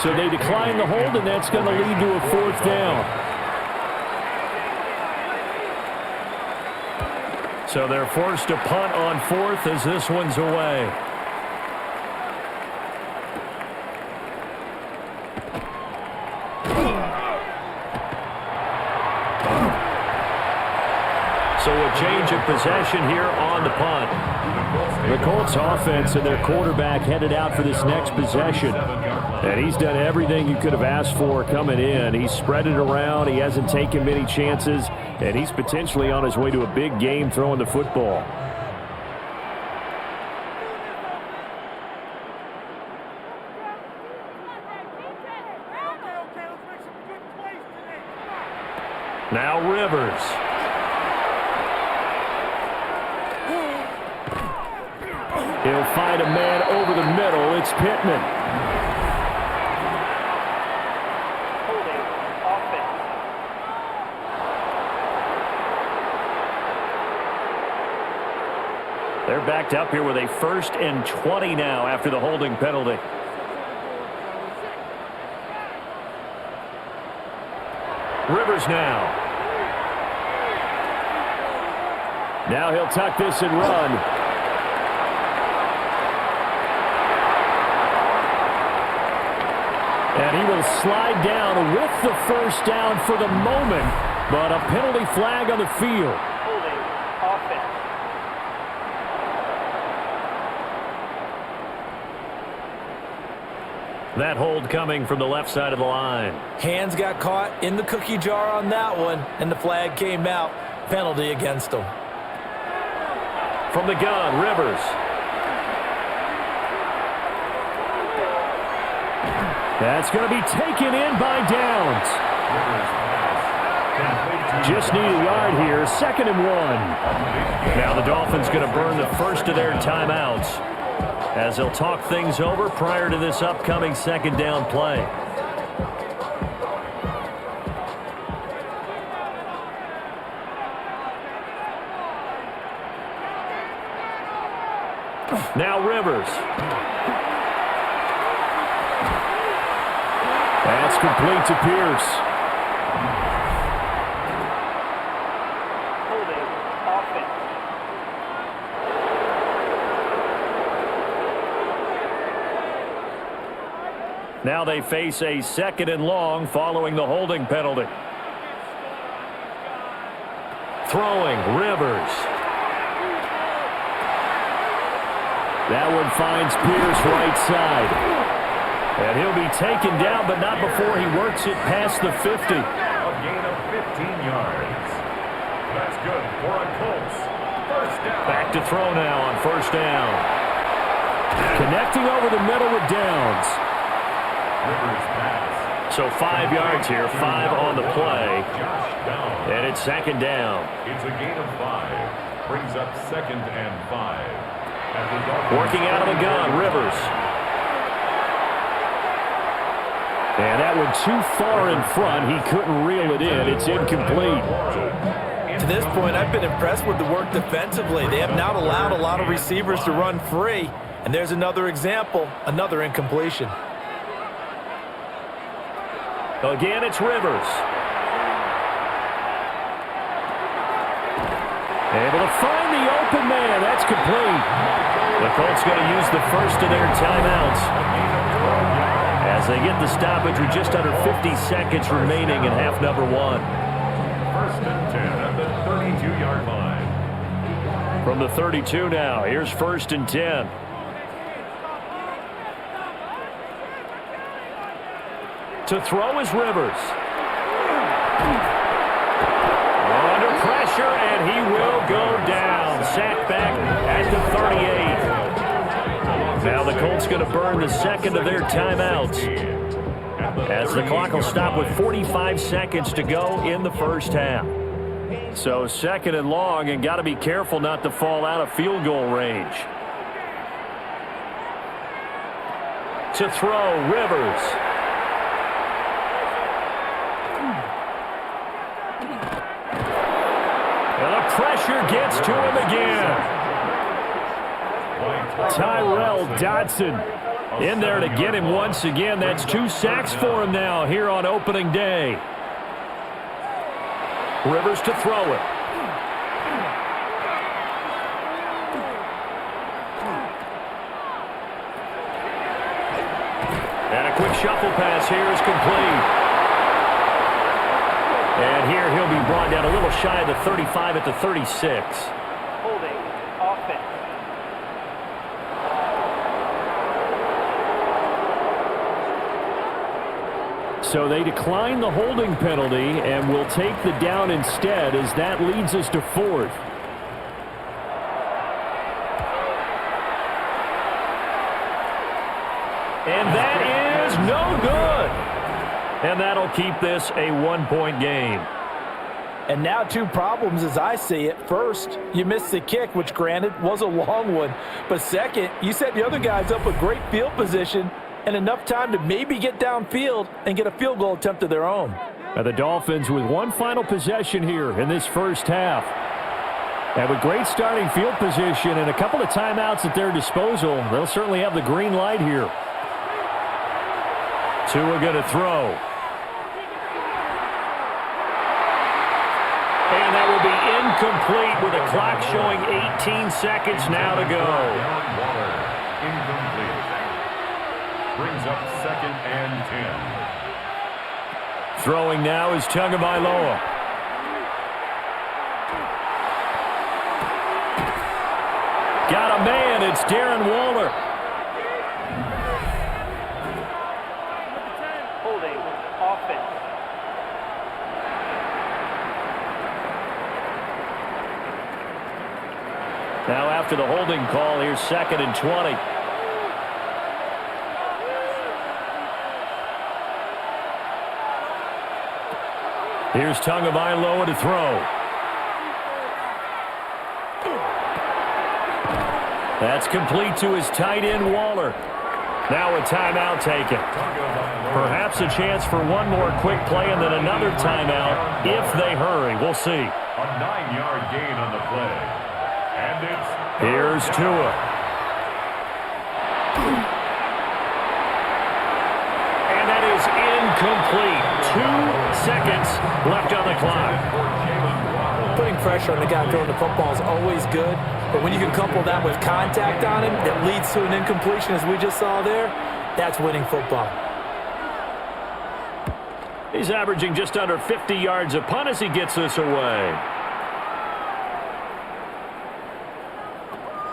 So they decline the hold, and that's going to lead to a 4th down. So they're forced to punt on 4th as this one's away. So a change of possession here on the punt. The Colts offense and their quarterback headed out for this next possession. And he's done everything you could have asked for coming in. He's spread it around. He hasn't taken many chances. And he's potentially on his way to a big game throwing the football. Now Rivers. He'll find a man over the middle. It's Pittman. Holding. Offense. They're backed up here with a 1st and 20 now after the holding penalty. Rivers now. Now he'll tuck this and run. And he will slide down with the first down for the moment, but a penalty flag on the field. Holding. Offense. That hold coming from the left side of the line. Hands got caught in the cookie jar on that one, and the flag came out. Penalty against them. From the gun, Rivers. That's going to be taken in by Downs. Just need a yard here. 2nd and 1. Now the Dolphins going to burn the first of their timeouts as they'll talk things over prior to this upcoming 2nd down play. Now Rivers. That's complete to Pierce. Holding. Offense. Now they face a 2nd and long following the holding penalty. Throwing, Rivers. That one finds Pierce right side. And he'll be taken down, but not before he works it past the 50. A gain of 15 yards. That's good for a Colts. First down. Back to throw now on 1st down. Connecting over the middle with Downs. Rivers pass. So 5 yards here, 5 on the play. And it's 2nd down. It's a gain of 5. Brings up 2nd and 5. Working out of the gun, Rivers. And that one too far in front. He couldn't reel it in. It's incomplete. To this point, I've been impressed with the work defensively. They have not allowed a lot of receivers to run free. And there's another example, another incompletion. Again, it's Rivers. Able to find the open man. That's complete. The Colts going to use the first of their timeouts as they get the stoppage with just under 50 seconds remaining in half number 1. 1st and 10 at the 32-yard line. From the 32 now, here's 1st and 10. To throw is Rivers. Under pressure, and he will go down. Sacked back at the 38. Now the Colts going to burn the 2nd of their timeouts as the clock will stop with 45 seconds to go in the 1st half. So 2nd and long, and got to be careful not to fall out of field goal range. To throw, Rivers. And the pressure gets to him again. Tyrell Dodson in there to get him once again. That's 2 sacks for him now here on opening day. Rivers to throw it. And a quick shuffle pass here is complete. And here he'll be brought down a little shy of the 35 at the 36. Holding. Offense. So they decline the holding penalty and will take the down instead, as that leads us to 4th. And that is no good. And that'll keep this a 1-point game. And now 2 problems as I see it. First, you missed the kick, which granted was a long one. But second, you set the other guys up with great field position and enough time to maybe get downfield and get a field goal attempt of their own. Now the Dolphins with one final possession here in this 1st half. And with great starting field position and a couple of timeouts at their disposal, they'll certainly have the green light here. Tua going to throw. And that will be incomplete with the clock showing 18 seconds now to go. Incomplete. Brings up 2nd and 10. Throwing now is Tagovailoa. Got a man. It's Darren Waller. Holding. Offense. Now after the holding call, here's 2nd and 20. Here's Tagovailoa to throw. That's complete to his tight end, Waller. Now a timeout taken. Perhaps a chance for one more quick play and then another timeout if they hurry. We'll see. A 9-yard gain on the play. And it's Here's Tua. And that is Incomplete. 2 seconds left on the clock. Putting pressure on the guy throwing the football is always good, but when you can couple that with contact on him that leads to an incompletion, as we just saw there, that's winning football. He's averaging just under 50 yards a punt as he gets this away.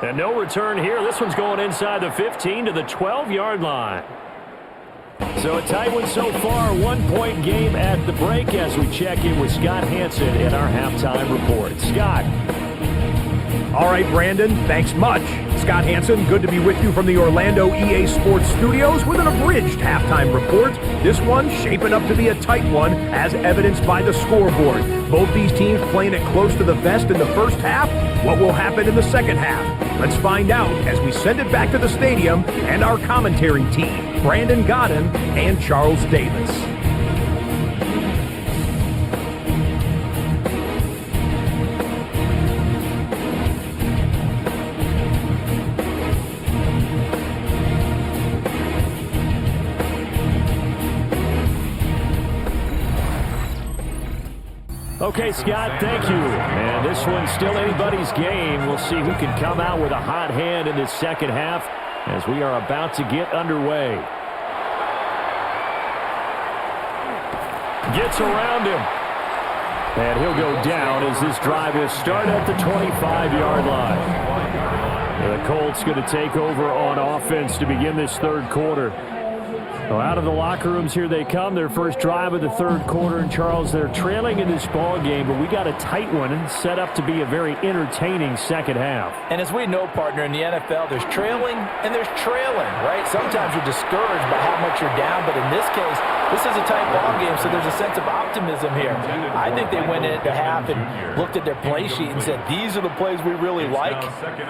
And no return here. This one's going inside the 15 to the 12-yard line. So a tight one so far, 1-point game at the break as we check in with Scott Hanson in our halftime report. Scott. All right, Brandon, thanks much. Scott Hanson, good to be with you from the Orlando EA Sports Studios with an abridged halftime report. This one shaping up to be a tight one, as evidenced by the scoreboard. Both these teams playing it close to the vest in the first half. What will happen in the second half? Let's find out as we send it back to the stadium and our commentary team, Brandon Godden and Charles Davis. Okay, Scott, thank you. And this one's still anybody's game. We'll see who can come out with a hot hand in this second half as we are about to get underway. Gets around him. And he'll go down as this drive will start at the 25-yard line. And the Colts going to take over on offense to begin this third quarter. Well, out of the locker rooms, here they come. Their first drive of the third quarter. And, Charles, they're trailing in this ball game, but we got a tight one and set up to be a very entertaining second half. And as we know, partner, in the NFL, there's trailing and there's trailing, right? Sometimes you're discouraged by how much you're down, but in this case, this is a tight ball game, so there's a sense of optimism here. I think they went into half and looked at their play sheet and said, these are the plays we really like.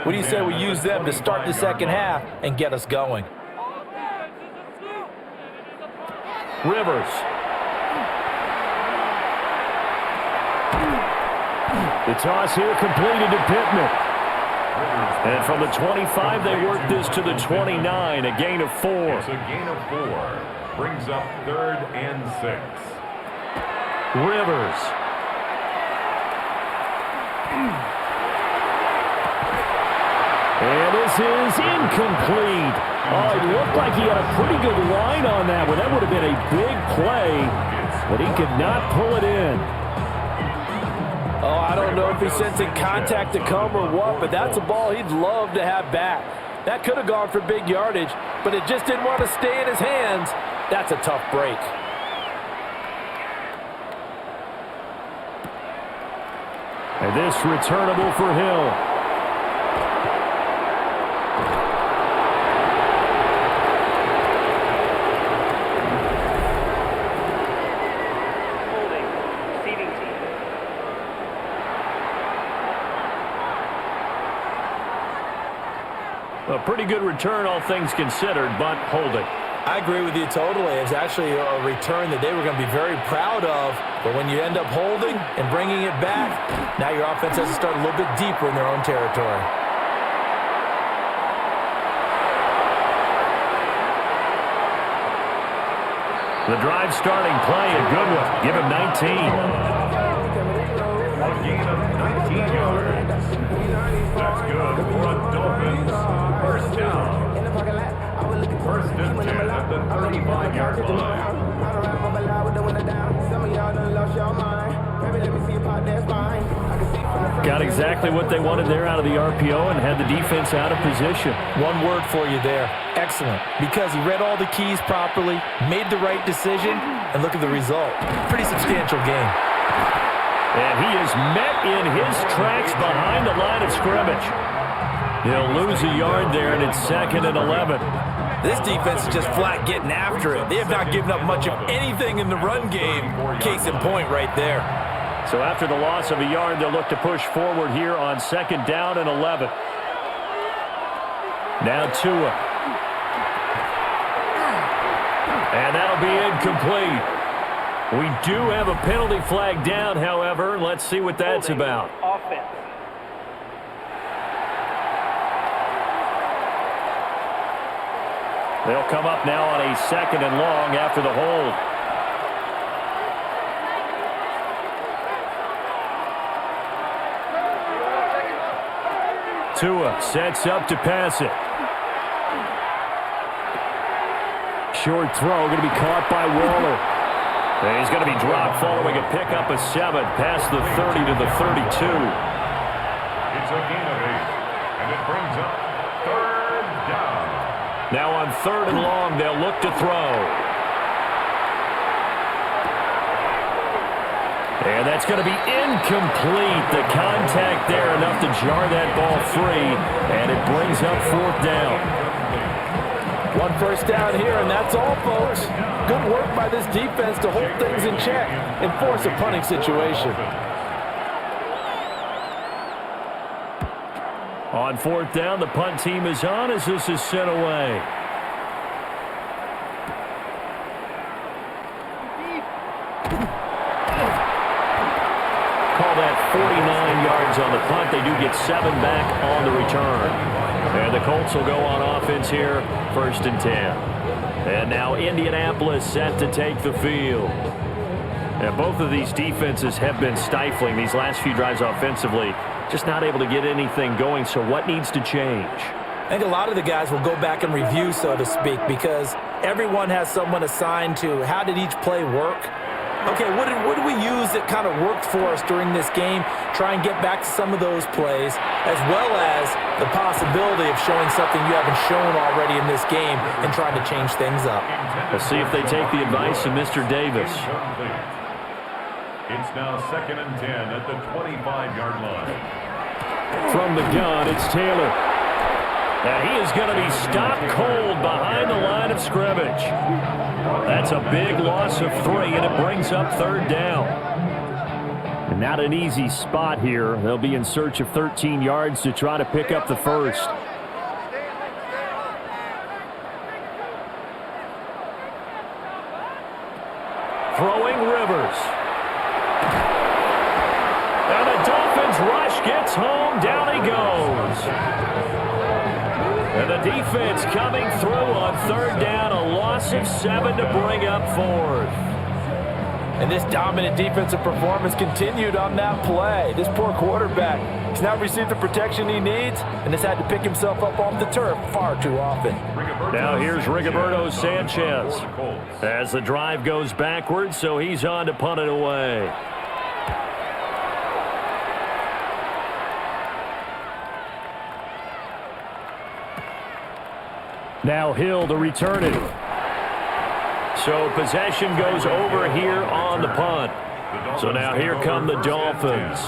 What do you say we use them to start the second half and get us going? Rivers. The toss here completed to Pittman. And from the 25, they work this to the 29, a gain of 4. It's a gain of 4. Brings up 3rd and 6. Rivers. And this is incomplete. Oh, it looked like he had a pretty good line on that one. That would have been a big play, but he could not pull it in. Oh, I don't know if he's sensing contact to come or what, but that's a ball he'd love to have back. That could have gone for big yardage, but it just didn't want to stay in his hands. That's a tough break. And this returnable for Hill. A pretty good return, all things considered, but holding. I agree with you totally. It's actually a return that they were going to be very proud of, but when you end up holding and bringing it back, now your offense has to start a little bit deeper in their own territory. The drive starting play, a good one. Give him 19. A gain of 19 yards. That's good for a Dolphins first down. First and 10 at the 35-yard line. Got exactly what they wanted there out of the RPO and had the defense out of position. One word for you there, excellent, because he read all the keys properly, made the right decision, and look at the result. Pretty substantial game. And he is met in his tracks behind the line of scrimmage. He'll lose a yard there, and it's 2nd and 11. This defense is just flat getting after it. They have not given up much of anything in the run game. Case in point right there. So after the loss of a yard, they'll look to push forward here on 2nd down and 11. Now Tua. And that'll be incomplete. We do have a penalty flag down, however. Let's see what that's about. Offense. They'll come up now on a 2nd and long after the hold. Tua sets up to pass it. Short throw going to be caught by Waller. And he's going to be dropped following a pickup of 7 past the 30 to the 32. It's a gain of 8, and it brings up 3rd down. Now on 3rd and long, they'll look to throw. And that's going to be incomplete. The contact there enough to jar that ball free, and it brings up 4th down. 1 first down here, and that's all, folks. Good work by this defense to hold things in check and force a punting situation. On 4th down, the punt team is on as this is sent away. Call that 49 yards on the punt. They do get 7 back on the return. And the Colts will go on offense here, 1st and 10. And now Indianapolis set to take the field. And both of these defenses have been stifling these last few drives offensively. Just not able to get anything going, so what needs to change? I think a lot of the guys will go back and review, so to speak, because everyone has someone assigned to how did each play work. Okay, what did we use that kind of worked for us during this game? Try and get back to some of those plays, as well as the possibility of showing something you haven't shown already in this game and trying to change things up. We'll see if they take the advice of Mr. Davis. It's now 2nd and 10 at the 25-yard line. From the gun, it's Taylor. And he is going to be stopped cold behind the line of scrimmage. That's a big loss of 3, and it brings up 3rd down. And not an easy spot here. They'll be in search of 13 yards to try to pick up the first. Throwing Rivers. And the Dolphins rush gets home. Down he goes. And the defense coming through on 3rd down. A loss of 7 to bring up 4th. And this dominant defensive performance continued on that play. This poor quarterback has not received the protection he needs and has had to pick himself up off the turf far too often. Now here's Rigoberto Sanchez as the drive goes backwards, so he's on to punt it away. Now Hill to return it. So possession goes over here on the punt. So now here come the Dolphins.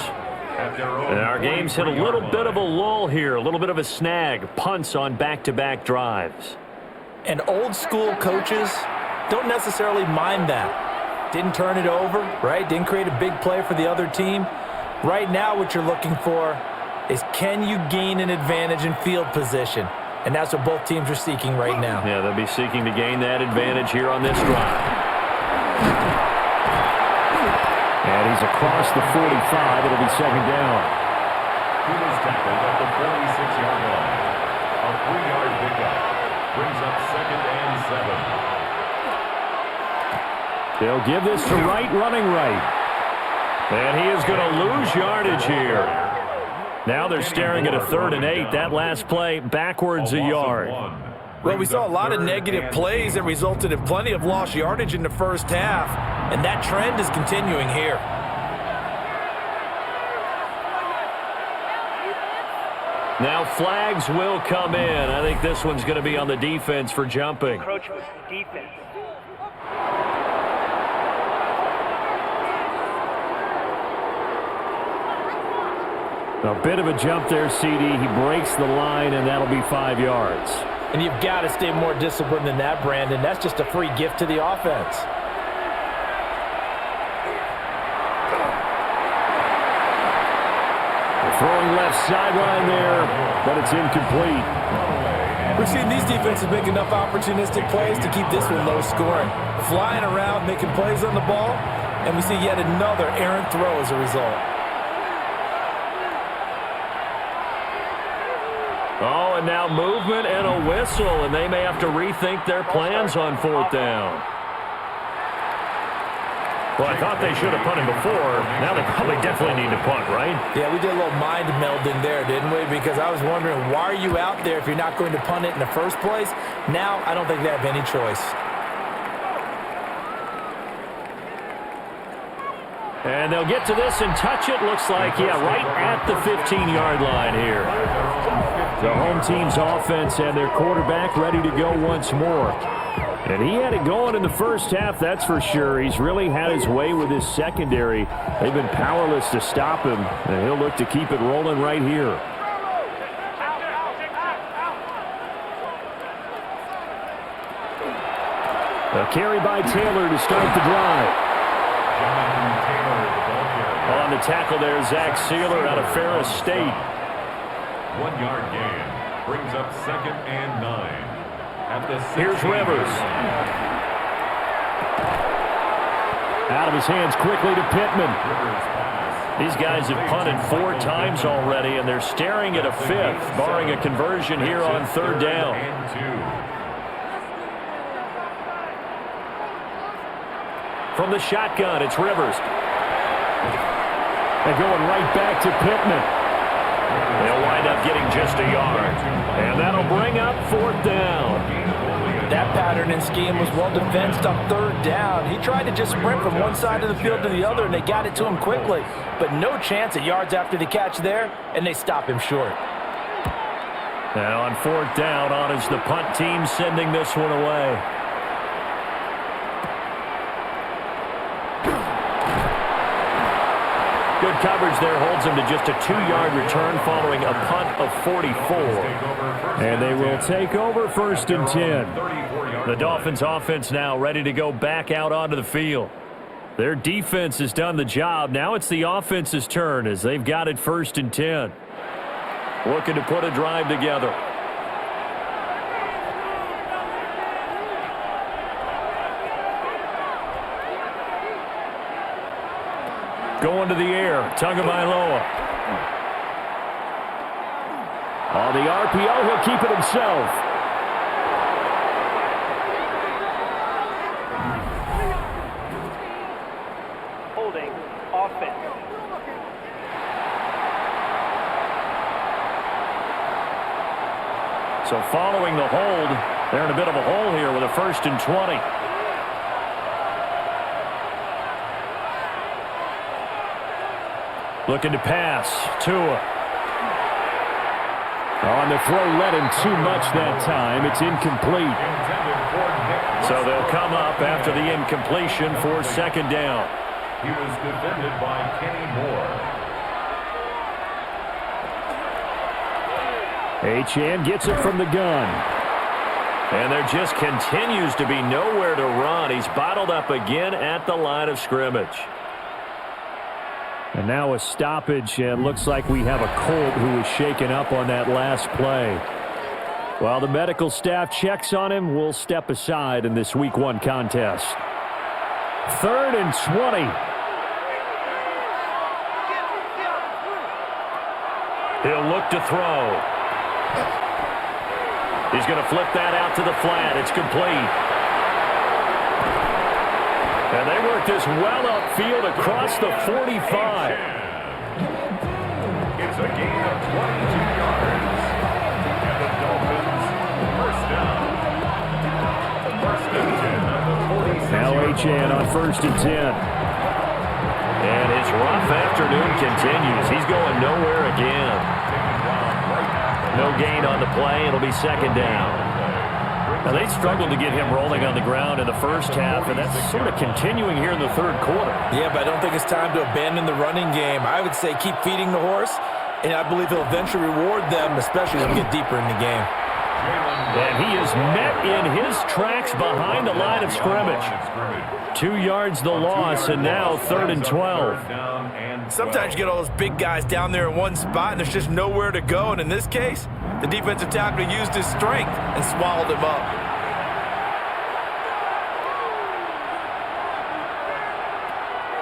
And our game's hit a little bit of a lull here, a little bit of a snag. Punts on back-to-back drives. And old school coaches don't necessarily mind that. Didn't turn it over, right? Didn't create a big play for the other team. Right now what you're looking for is can you gain an advantage in field position? And that's what both teams are seeking right now. Yeah, they'll be seeking to gain that advantage here on this drive. And he's across the 45. It'll be 2nd down. He was tackled at the 46-yard line. A 3-yard pickup brings up 2nd and 7. They'll give this to Wright, running right. And he is going to lose yardage here. Now they're staring at a 3rd and 8. That last play backwards a yard. Well, we saw a lot of negative plays that resulted in plenty of lost yardage in the first half, and that trend is continuing here. Now flags will come in. I think this one's going to be on the defense for jumping. Encroachment, defense. A bit of a jump there, CD. He breaks the line, and that'll be 5 yards. And you've got to stay more disciplined than that, Brandon. That's just a free gift to the offense. Throwing left sideline there, but it's incomplete. We've seen these defenses make enough opportunistic plays to keep this one low scoring. Flying around, making plays on the ball, and we see yet another errant throw as a result. Oh, and now movement and a whistle, and they may have to rethink their plans on 4th down. Well, I thought they should have punted before. Now they probably definitely need to punt, right? Yeah, we did a little mind melding there, didn't we? Because I was wondering, why are you out there if you're not going to punt it in the first place? Now, I don't think they have any choice. And they'll get to this and touch it. Looks like, yeah, right at the 15-yard line here. The home team's offense and their quarterback ready to go once more. And he had it going in the first half, that's for sure. He's really had his way with his secondary. They've been powerless to stop him, and he'll look to keep it rolling right here. A carry by Taylor to start the drive. On the tackle there, Zach Sealer out of Ferris State. 1 yard gain brings up 2nd and 9. At the Here's Rivers. Out of his hands quickly to Pittman. These guys have punted 4 times already, and they're staring at a 5th, barring a conversion here on 3rd down. From the shotgun, it's Rivers. And going right back to Pittman. They'll wind up getting just a yard. And that'll bring up 4th down. That pattern and scheme was well defensed on 3rd down. He tried to just sprint from one side of the field to the other, and they got it to him quickly. But no chance at yards after the catch there, and they stop him short. Now on 4th down, on is the punt team sending this one away. Good coverage there holds him to just a 2-yard return following a punt of 44. And they will take over 1st and 10. The Dolphins offense now ready to go back out onto the field. Their defense has done the job. Now it's the offense's turn as they've got it 1st and 10. Looking to put a drive together. Going to the air, Tagovailoa. On the RPO, he'll keep it himself. Holding. Offense. So following the hold, they're in a bit of a hole here with a 1st and 20. Looking to pass. Tua. On the throw, led him too much that time. It's incomplete. So they'll come up after the incompletion for 2nd down. He was defended by Kenny Moore. Achane gets it from the gun. And there just continues to be nowhere to run. He's bottled up again at the line of scrimmage. And now a stoppage, and looks like we have a Colt who was shaken up on that last play. While the medical staff checks on him, we'll step aside in this Week 1 contest. 3rd and 20. He'll look to throw. He's going to flip that out to the flat. It's complete. And they work this well upfield across the 45. It's a gain of 22 yards. And the Dolphins, 1st down. 1st and 10 at the 46. Now Achane on 1st and 10. And his rough afternoon continues. He's going nowhere again. No gain on the play. It'll be 2nd down. Now, they struggled to get him rolling on the ground in the first half, and that's sort of continuing here in the 3rd quarter. Yeah, but I don't think it's time to abandon the running game. I would say keep feeding the horse, and I believe he'll eventually reward them, especially when we get deeper in the game. And he is met in his tracks behind the line of scrimmage. 2 yards the loss, and now 3rd and 12. Sometimes you get all those big guys down there in one spot, and there's just nowhere to go. And in this case, the defensive tackle used his strength and swallowed him up.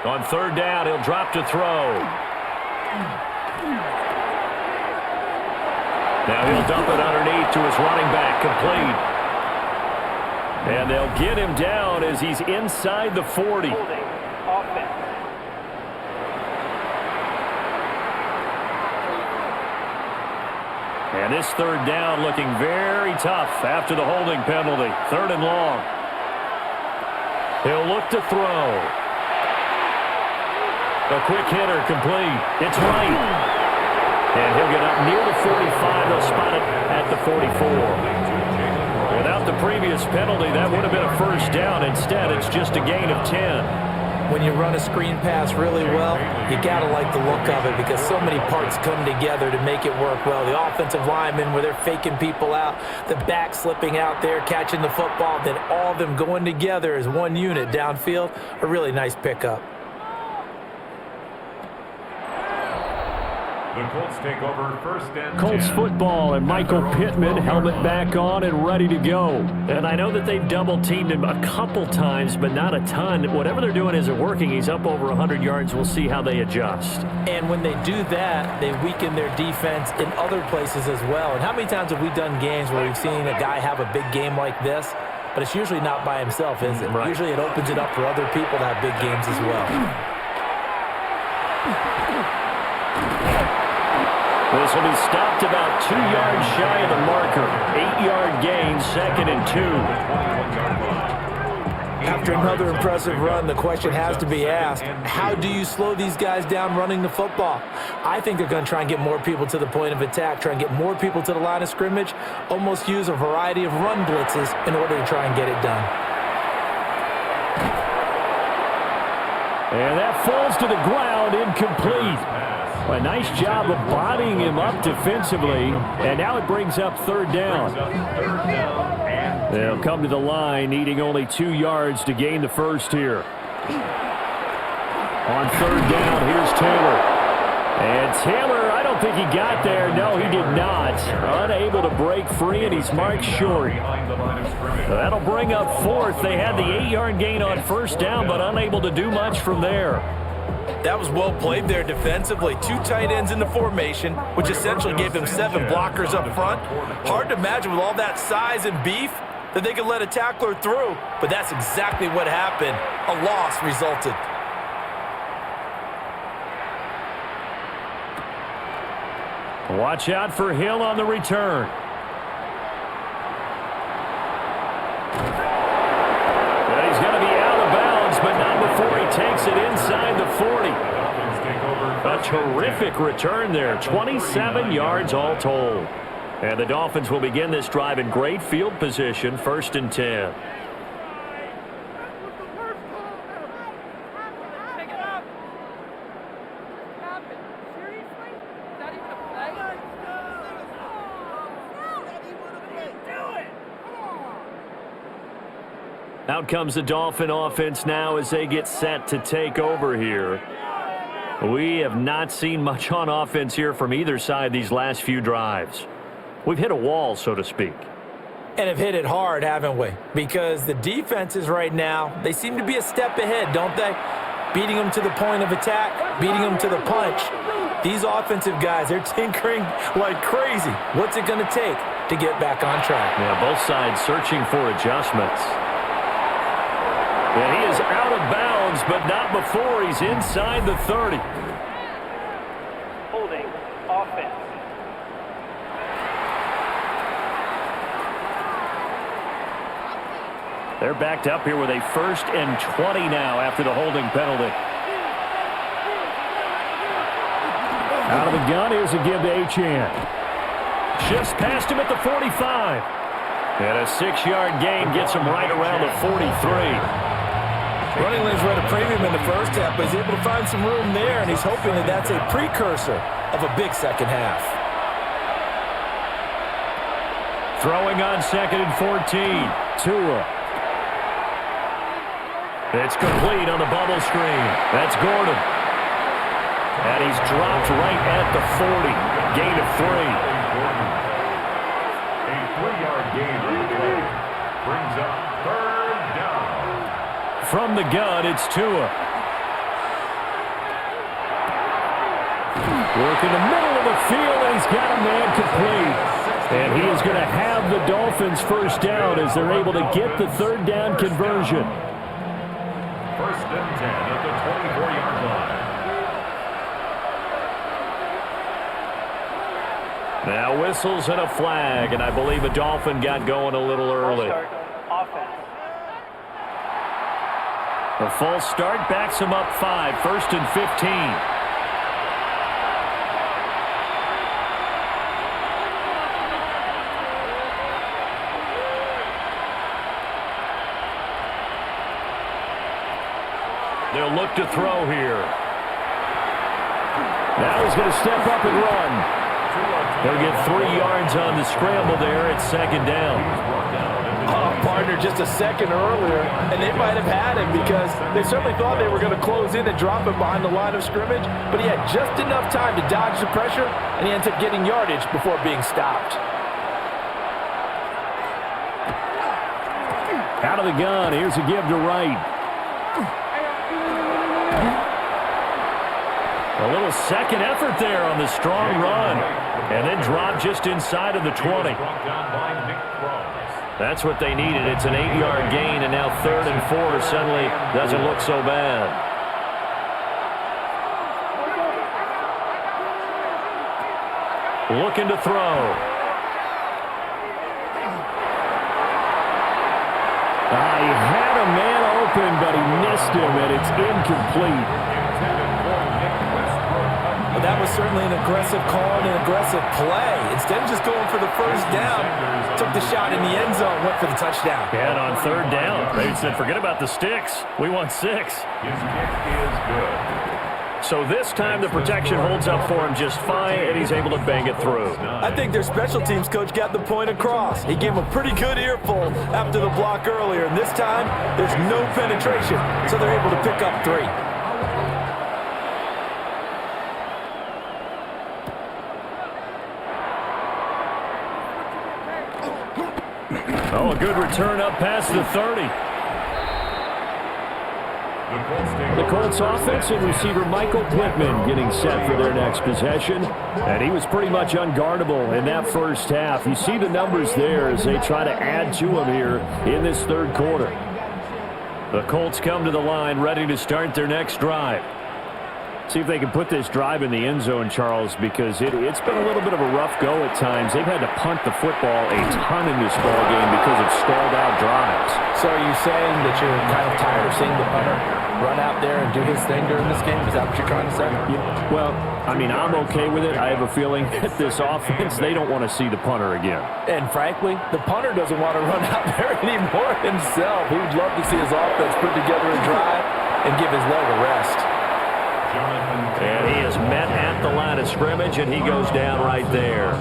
On 3rd down, he'll drop to throw. Now he'll dump it underneath to his running back, complete. And they'll get him down as he's inside the 40. Holding. offense. And this third down looking very tough after the holding penalty. 3rd and long. He'll look to throw. A quick hitter complete. It's right. And he'll get up near the 45. They'll spot it at the 44. Without the previous penalty, that would have been a first down. Instead, it's just a gain of 10. When you run a screen pass really well, you got to like the look of it because so many parts come together to make it work well. The offensive linemen, where they're faking people out, the back slipping out there, catching the football, then all of them going together as one unit downfield, a really nice pickup. The Colts take over 1st and 10. Colts football and Michael Pittman, helmet back on and ready to go. And I know that they've double-teamed him a couple times, but not a ton. Whatever they're doing isn't working. He's up over 100 yards. We'll see how they adjust. And when they do that, they weaken their defense in other places as well. And how many times have we done games where we've seen a guy have a big game like this? But it's usually not by himself, is it? Right. Usually it opens it up for other people to have big games as well. This will be stopped about 2 yards shy of the marker. 8-yard gain, 2nd and 2. After another impressive run, the question has to be asked, how do you slow these guys down running the football? I think they're going to try and get more people to the point of attack, try and get more people to the line of scrimmage, almost use a variety of run blitzes in order to try and get it done. And that falls to the ground, incomplete. A nice job of bodying him up defensively, and now it brings up 3rd down. They'll come to the line, needing only 2 yards to gain the first here. On 3rd down, here's Taylor. And Taylor, I don't think he got there. No, he did not. Unable to break free, and he's marked short. That'll bring up 4th. They had the 8-yard gain on 1st down, but unable to do much from there. That was well played there defensively. 2 tight ends in the formation, which essentially gave them 7 blockers up front. Hard to imagine with all that size and beef that they could let a tackler through, but that's exactly what happened. A loss resulted. Watch out for Hill on the return. And he's going to be out of bounds, but not before he takes it inside the 40. A terrific return there. 27 yards all told. And the Dolphins will begin this drive in great field position, 1st and 10. Out comes the Dolphin offense now as they get set to take over here. We have not seen much on offense here from either side these last few drives. We've hit a wall, so to speak. And have hit it hard, haven't we? Because the defenses right now, they seem to be a step ahead, don't they? Beating them to the point of attack, beating them to the punch. These offensive guys, they're tinkering like crazy. What's it going to take to get back on track? Yeah, both sides searching for adjustments. And he is out of bounds, but not before he's inside the 30. Holding offense. They're backed up here with a 1st and 20 now after the holding penalty. Out of the gun, here's a give to Achane. Shifts past him at the 45. And a 6-yard gain gets him right around the 43. Running lanes were at a premium in the first half, but he's able to find some room there, and he's hoping that that's a precursor of a big second half. Throwing on 2nd and 14. Tua. It's complete on the bubble screen. That's Gordon. And he's dropped right at the 40. Gain of 3. A 3-yard gain on the play. Brings up 3rd down. From the gun, it's Tua. Work in the middle of the field, and he's got a man complete. And he is going to have the Dolphins 1st down as they're able to get the 3rd down conversion. 1st and 10. at the 24-yard line. Now whistles and a flag, and I believe a Dolphin got going a little early. Start, offense. The false start backs him up 5, 1st and 15. They'll look to throw here. Now he's going to step up and run. He'll get 3 yards on the scramble there at 2nd down. Partner just a second earlier, and they might have had him because they certainly thought they were going to close in and drop him behind the line of scrimmage, but he had just enough time to dodge the pressure, and he ends up getting yardage before being stopped. Out of the gun, here's a give to Wright. A little second effort there on the strong run, and then dropped just inside of the 20. That's what they needed. It's an 8-yard gain, and now 3rd and 4 suddenly doesn't look so bad. Looking to throw. He had a man open, but he missed him, and it's incomplete. Well, that was certainly an aggressive call and an aggressive play. Instead of just going for the first down, took the shot in the end zone, went for the touchdown. And on 3rd down, they said, forget about the sticks. We want 6. His kick is good. So this time the protection holds up for him just fine, and he's able to bang it through. I think their special teams coach got the point across. He gave him a pretty good earful after the block earlier, and this time there's no penetration, so they're able to pick up 3. Oh, a good return up past the 30. The Colts offense and receiver Michael Pittman getting set for their next possession. And he was pretty much unguardable in that first half. You see the numbers there as they try to add to him here in this 3rd quarter. The Colts come to the line ready to start their next drive. See if they can put this drive in the end zone, Charles, because it's been a little bit of a rough go at times. They've had to punt the football a ton in this ball game because of stalled-out drives. So are you saying that you're kind of tired of seeing the punter run out there and do his thing during this game? Is that what you're trying to say? Yeah. Well, I mean, I'm okay with it. I have a feeling that this offense, they don't want to see the punter again. And frankly, the punter doesn't want to run out there anymore himself. He would love to see his offense put together a drive and give his leg a rest. And he is met at the line of scrimmage, and he goes down right there.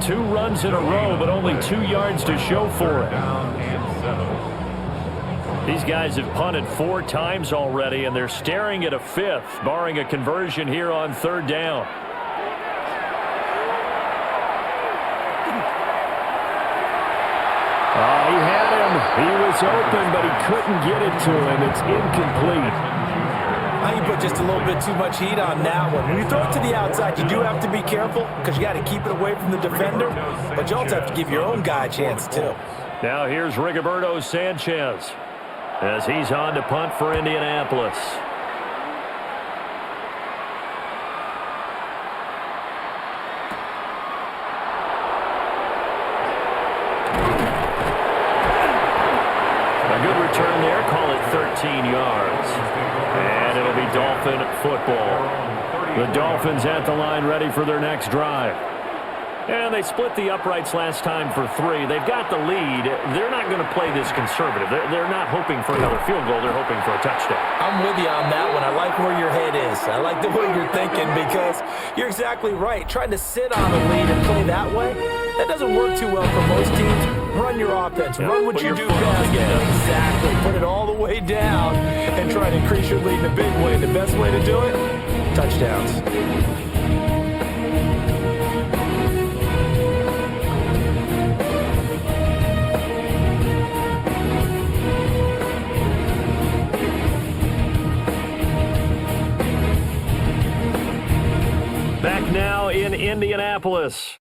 2 runs in a row, but only 2 yards to show for it. These guys have punted 4 times already, and they're staring at a 5th, barring a conversion here on 3rd down. He had him. He was open, but he couldn't get it to him. It's incomplete. I think you put just a little bit too much heat on that one. When you throw it to the outside, you do have to be careful because you got to keep it away from the defender, but you also have to give your own guy a chance too. Now here's Rigoberto Sanchez as he's on to punt for Indianapolis. A good return there, call it 13 yards. And it'll be Dolphin football. The Dolphins at the line ready for their next drive. And they split the uprights last time for 3. They've got the lead. They're not going to play this conservative. They're not hoping for another field goal. They're hoping for a touchdown. I'm with you on that one. I like where your head is. I like the way you're thinking because you're exactly right. Trying to sit on a lead and play that way, that doesn't work too well for most teams. Run your offense. Run what you do best. Exactly. Put it all the way down and try to increase your lead in a big way. The best way to do it? Touchdowns. Back now in Indianapolis.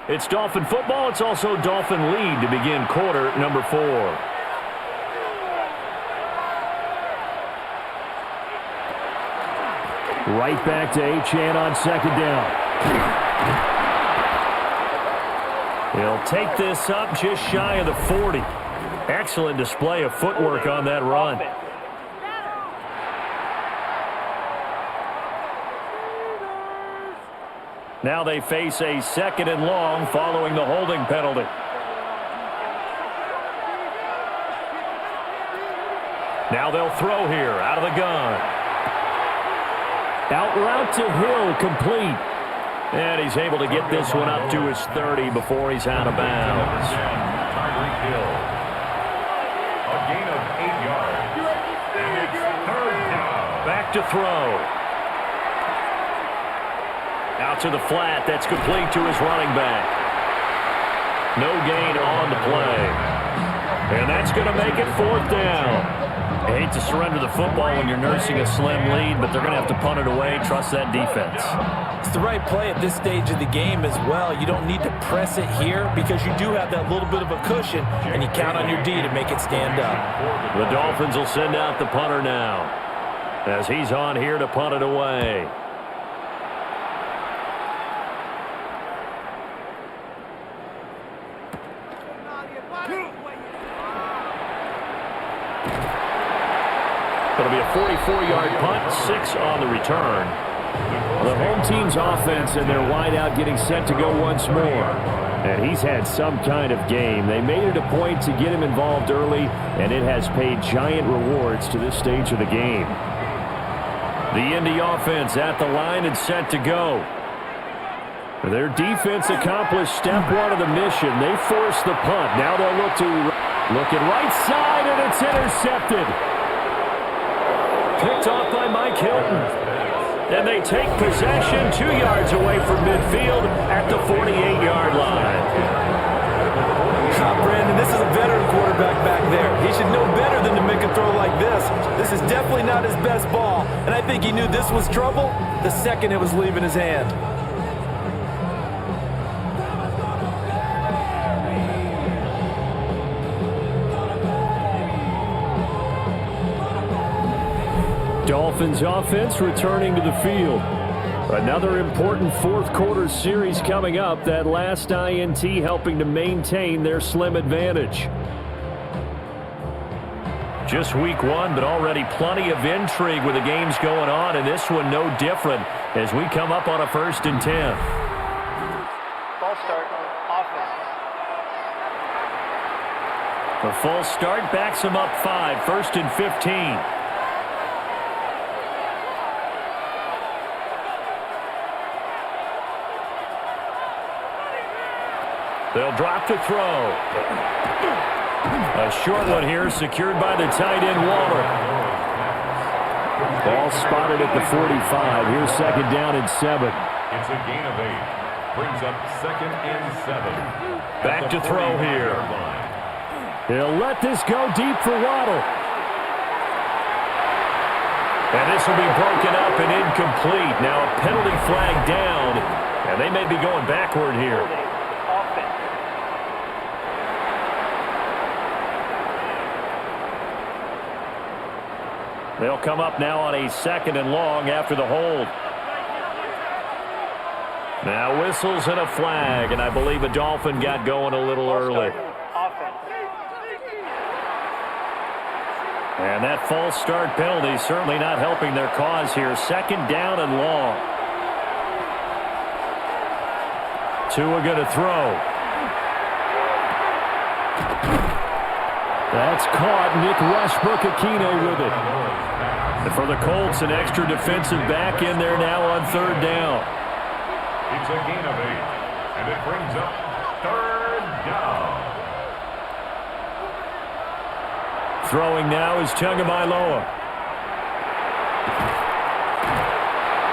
It's Dolphin football. It's also Dolphin lead to begin quarter number 4. Right back to Achane on second down. He'll take this up just shy of the 40. Excellent display of footwork on that run. Now they face a 2nd and long following the holding penalty. Now they'll throw here out of the gun. Out route to Hill, complete. And he's able to get this one up to his 30 before he's out of bounds. A gain of 8 yards. And it's 3rd down. Back to throw. Out to the flat. That's complete to his running back. No gain on the play. And that's going to make it 4th down. I hate to surrender the football when you're nursing a slim lead, but they're going to have to punt it away. Trust that defense. It's the right play at this stage of the game as well. You don't need to press it here because you do have that little bit of a cushion, and you count on your D to make it stand up. The Dolphins will send out the punter now as he's on here to punt it away. It'll be a 44-yard punt, 6 on the return. The home team's offense and their wideout getting set to go once more. And he's had some kind of game. They made it a point to get him involved early, and it has paid giant rewards to this stage of the game. The Indy offense at the line and set to go. Their defense accomplished step 1 of the mission. They forced the punt. Now they'll look at right side, and it's intercepted. Picked off by Mike Hilton. And they take possession 2 yards away from midfield at the 48-yard line. Brandon, this is a veteran quarterback back there. He should know better than to make a throw like this. This is definitely not his best ball. And I think he knew this was trouble the second it was leaving his hand. Dolphins offense returning to the field. Another important 4th quarter series coming up. That last INT helping to maintain their slim advantage. Just week 1, but already plenty of intrigue with the games going on, and this one no different as we come up on a 1st and 10. False start, offense. The false start backs him up 5, 1st and 15. They'll drop to throw. A short one here secured by the tight end Waller. Ball spotted at the 45. Here's 2nd down and 7. It's a gain of 8. Brings up 2nd and 7. Back to throw here. He'll let this go deep for Waddle. And this will be broken up and incomplete. Now a penalty flag down, and they may be going backward here. They'll come up now on a 2nd and long after the hold. Now whistles and a flag, and I believe a Dolphin got going a little early. And that false start penalty certainly not helping their cause here. 2nd down and long. Tua going to throw. That's caught. Nick Westbrook-Aquino with it. And for the Colts, an extra defensive back in there now on 3rd down. It's a gain of 8, and it brings up 3rd down. Throwing now is Tagovailoa.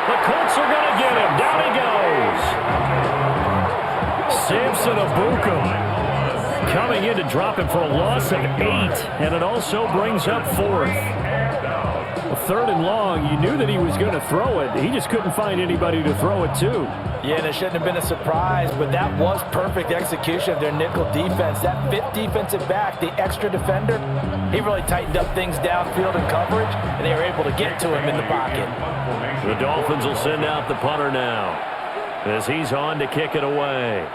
The Colts are going to get him. Down he goes. Samson Abukum coming in to drop him for a loss of 8, and it also brings up 4th. 3rd and long, you knew that he was going to throw it. He just couldn't find anybody to throw it to. Yeah, and it shouldn't have been a surprise, but that was perfect execution of their nickel defense. That 5th defensive back, the extra defender, he really tightened up things downfield and coverage, and they were able to get to him in the pocket. The Dolphins will send out the punter now as he's on to kick it away.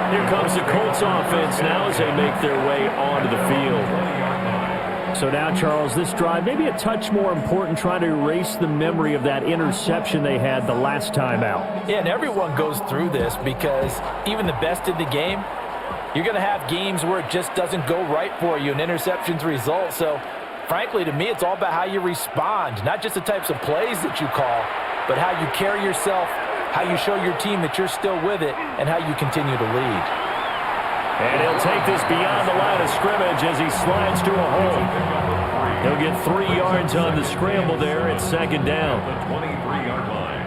Here comes the Colts offense now as they make their way onto the field. So now, Charles, this drive maybe a touch more important, trying to erase the memory of that interception they had the last time out. Yeah, and everyone goes through this because even the best in the game, you're going to have games where it just doesn't go right for you and interceptions result. So, frankly, to me, it's all about how you respond, not just the types of plays that you call, but how you carry yourself, how you show your team that you're still with it, and how you continue to lead. And he'll take this beyond the line of scrimmage as he slides to a hole. He'll get 3 yards on the scramble there at second down. The 23-yard line.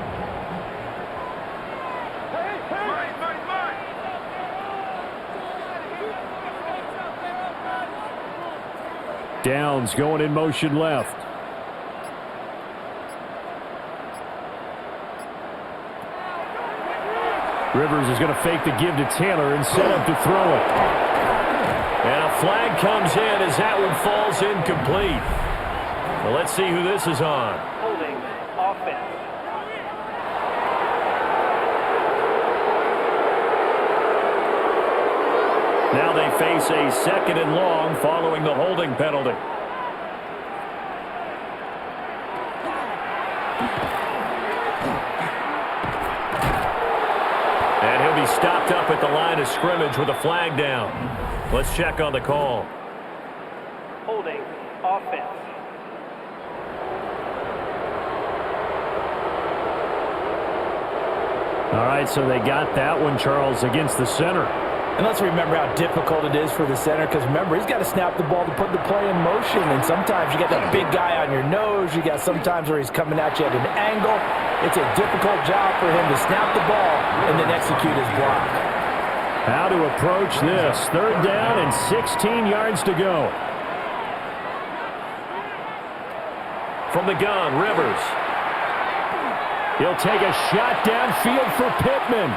Downs going in motion left. Rivers is going to fake the give to Taylor and set up to throw it. And a flag comes in as that one falls incomplete. Well, let's see who this is on. Holding offense. Now they face a second and long following the holding penalty. And he'll be stopped up at the line of scrimmage with a flag down. Let's check on the call. Holding offense. All right, so they got that one, Charles, against the center. And let's remember how difficult it is for the center, because remember, he's got to snap the ball to put the play in motion, and sometimes you get that big guy on your nose. You got sometimes where he's coming at you at an angle. It's a difficult job for him to snap the ball and then execute his block. How to approach this. Third down and 16 yards to go. From the gun, Rivers. He'll take a shot downfield for Pittman.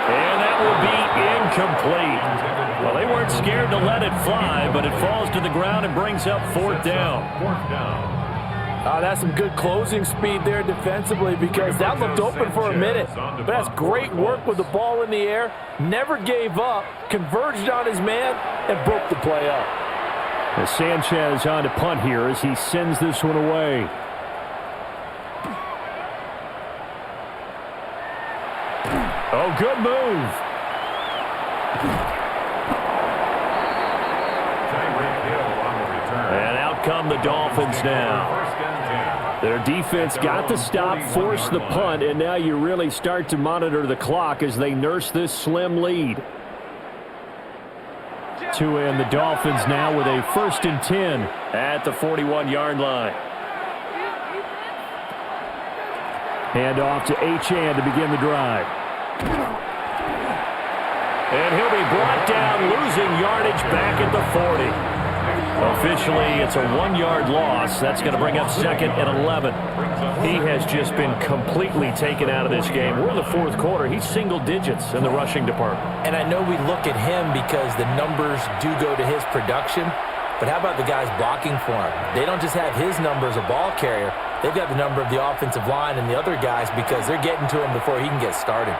And that will be incomplete. Well, they weren't scared to let it fly, but it falls to the ground and brings up fourth down. That's some good closing speed there defensively, because that looked open for a minute. But that's great work with the ball in the air. Never gave up, converged on his man, and broke the play up. As Sanchez on to punt here as he sends this one away. Oh, good move. And out come the Dolphins now. Their defense got the stop, forced the punt, and now you really start to monitor the clock as they nurse this slim lead. And the Dolphins now with a 1st and 10 at the 41-yard line. Hand off to Achane to begin the drive. And he'll be brought down, losing yardage back at the 40. Officially, it's a 1-yard loss. That's going to bring up second and 11. He has just been completely taken out of this game. We're in the fourth quarter. He's single digits in the rushing department. And I know we look at him because the numbers do go to his production, but how about the guys blocking for him? They don't just have his number as a ball carrier. They've got the number of the offensive line and the other guys because they're getting to him before he can get started.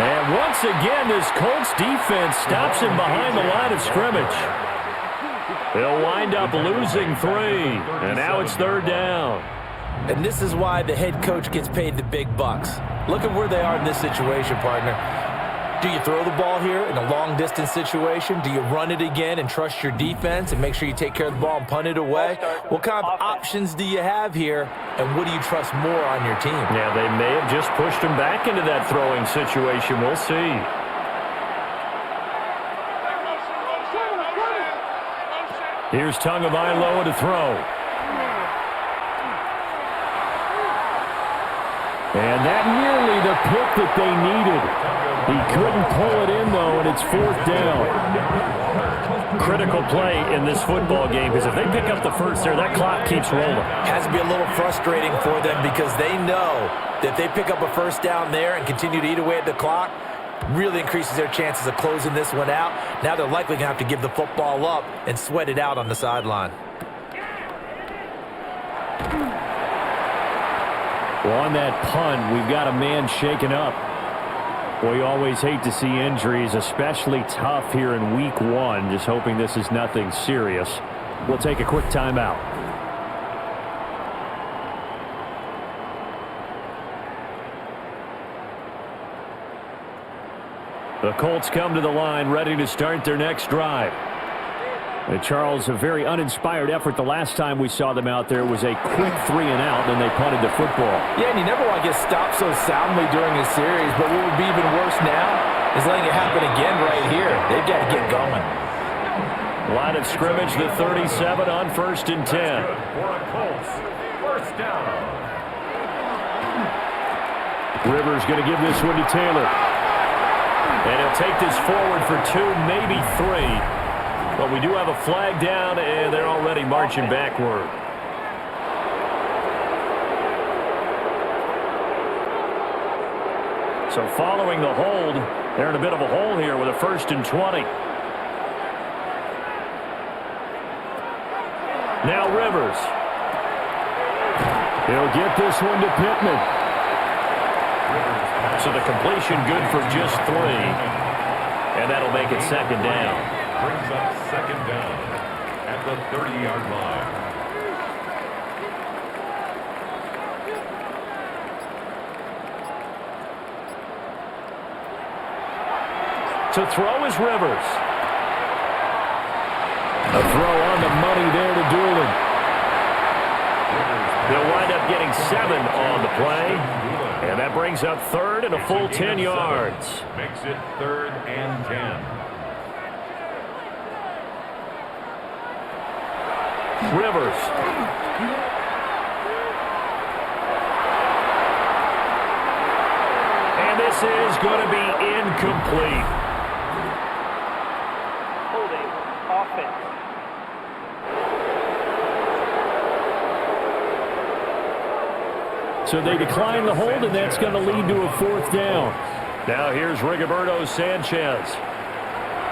And once again, this Colts defense stops him behind the line of scrimmage. They'll wind up losing 3, and now it's third down. And this is why the head coach gets paid the big bucks. Look at where they are in this situation, partner. Do you throw the ball here in a long-distance situation? Do you run it again and trust your defense and make sure you take care of the ball and punt it away? What kind of options do you have here, and what do you trust more on your team? Yeah, they may have just pushed him back into that throwing situation. We'll see. Here's Tagovailoa to throw. And that nearly the pick that they needed. He couldn't pull it in, though, and it's 4th down. Critical play in this football game, because if they pick up the first there, that clock keeps rolling. Has to be a little frustrating for them because they know that if they pick up a first down there and continue to eat away at the clock, really increases their chances of closing this one out. Now they're likely going to have to give the football up and sweat it out on the sideline. Well, on that punt, we've got a man shaken up. Well, you always hate to see injuries, especially tough here in week 1. Just hoping this is nothing serious. We'll take a quick timeout. The Colts come to the line, ready to start their next drive. Charles, a very uninspired effort. The last time we saw them out there was a quick 3 and out, and they punted the football. Yeah, and you never want to get stopped so soundly during a series, but what would be even worse now is letting it happen again right here. They've got to get going. Line of scrimmage, the 37 on 1st and 10. For a Colts, first down. Rivers going to give this one to Taylor. And he'll take this forward for 2, maybe 3. But we do have a flag down, and they're already marching backward. So following the hold, they're in a bit of a hole here with a 1st and 20. Now Rivers. He'll get this one to Pittman. So the completion good for just 3. And that'll make it 2nd down. Brings up 2nd down at the 30-yard line. To throw is Rivers. A throw on the money there to Doolin. They'll wind up getting 7 on the play. And that brings up 3rd and a full 10 yards. Makes it 3rd and 10. Rivers. And this is going to be incomplete. Holding. Offense. So they decline the hold, and that's going to lead to a 4th down. Now here's Rigoberto Sanchez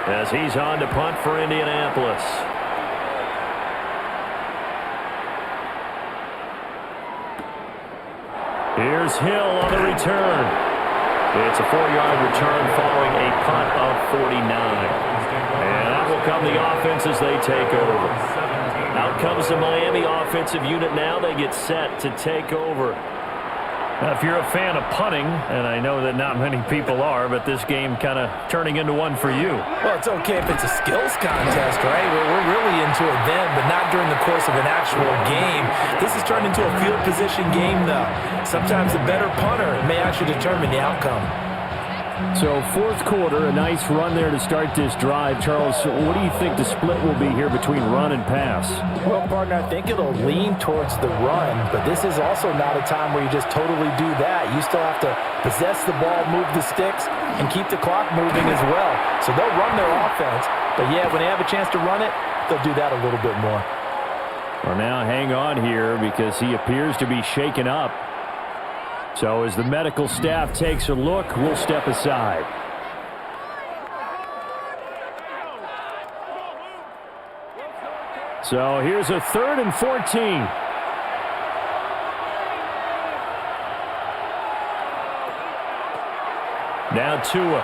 as he's on to punt for Indianapolis. Here's Hill on the return. It's a 4-yard return following a punt of 49. And out will come the offense as they take over. Out comes the Miami offensive unit now. They get set to take over. Now, if you're a fan of punting, and I know that not many people are, but this game kind of turning into one for you. Well, it's okay if it's a skills contest, right? We're really into it then, but not during the course of an actual game. This has turned into a field position game, though. Sometimes the better punter may actually determine the outcome. So, 4th quarter, a nice run there to start this drive. Charles, what do you think the split will be here between run and pass? Well, partner, I think it'll lean towards the run, but this is also not a time where you just totally do that. You still have to possess the ball, move the sticks, and keep the clock moving as well. So they'll run their offense, but yeah, when they have a chance to run it, they'll do that a little bit more. Well, now hang on here because he appears to be shaken up. So as the medical staff takes a look, we'll step aside. So here's a 3rd and 14. Now Tua.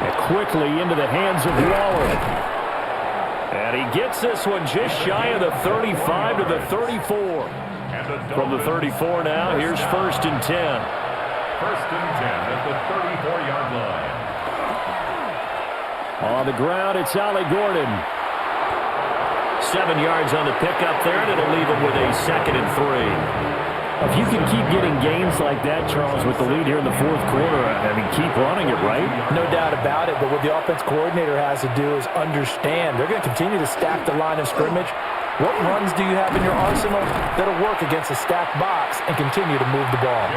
And quickly into the hands of Waller. And he gets this one just shy of the 35 to the 34. From the 34 now, here's 1st and 10. 1st and 10 at the 34-yard line. On the ground, it's Ollie Gordon. 7 yards on the pickup there, and it'll leave him with a 2nd and 3. If you can keep getting gains like that, Charles, with the lead here in the 4th quarter, I mean, keep running it, right? No doubt about it, but what the offense coordinator has to do is understand they're going to continue to stack the line of scrimmage, What runs do you have in your arsenal that'll work against a stacked box and continue to move the ball?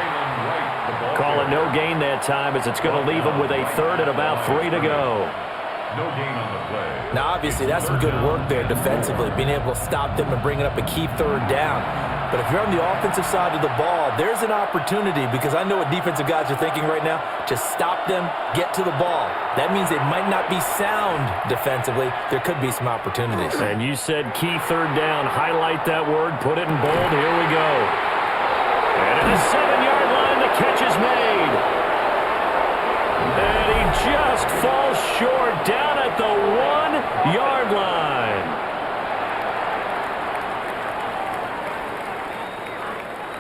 Call it no gain that time as it's going to leave them with a third and about 3 to go. No gain on the play. Now, obviously, that's some good work there defensively, being able to stop them and bringing up a key third down. But if you're on the offensive side of the ball, there's an opportunity because I know what defensive guys are thinking right now. Just stop them, get to the ball. That means they might not be sound defensively. There could be some opportunities. And you said key third down. Highlight that word. Put it in bold. Here we go. And at the 7-yard line, the catch is made. And he just falls short down at the 1-yard line.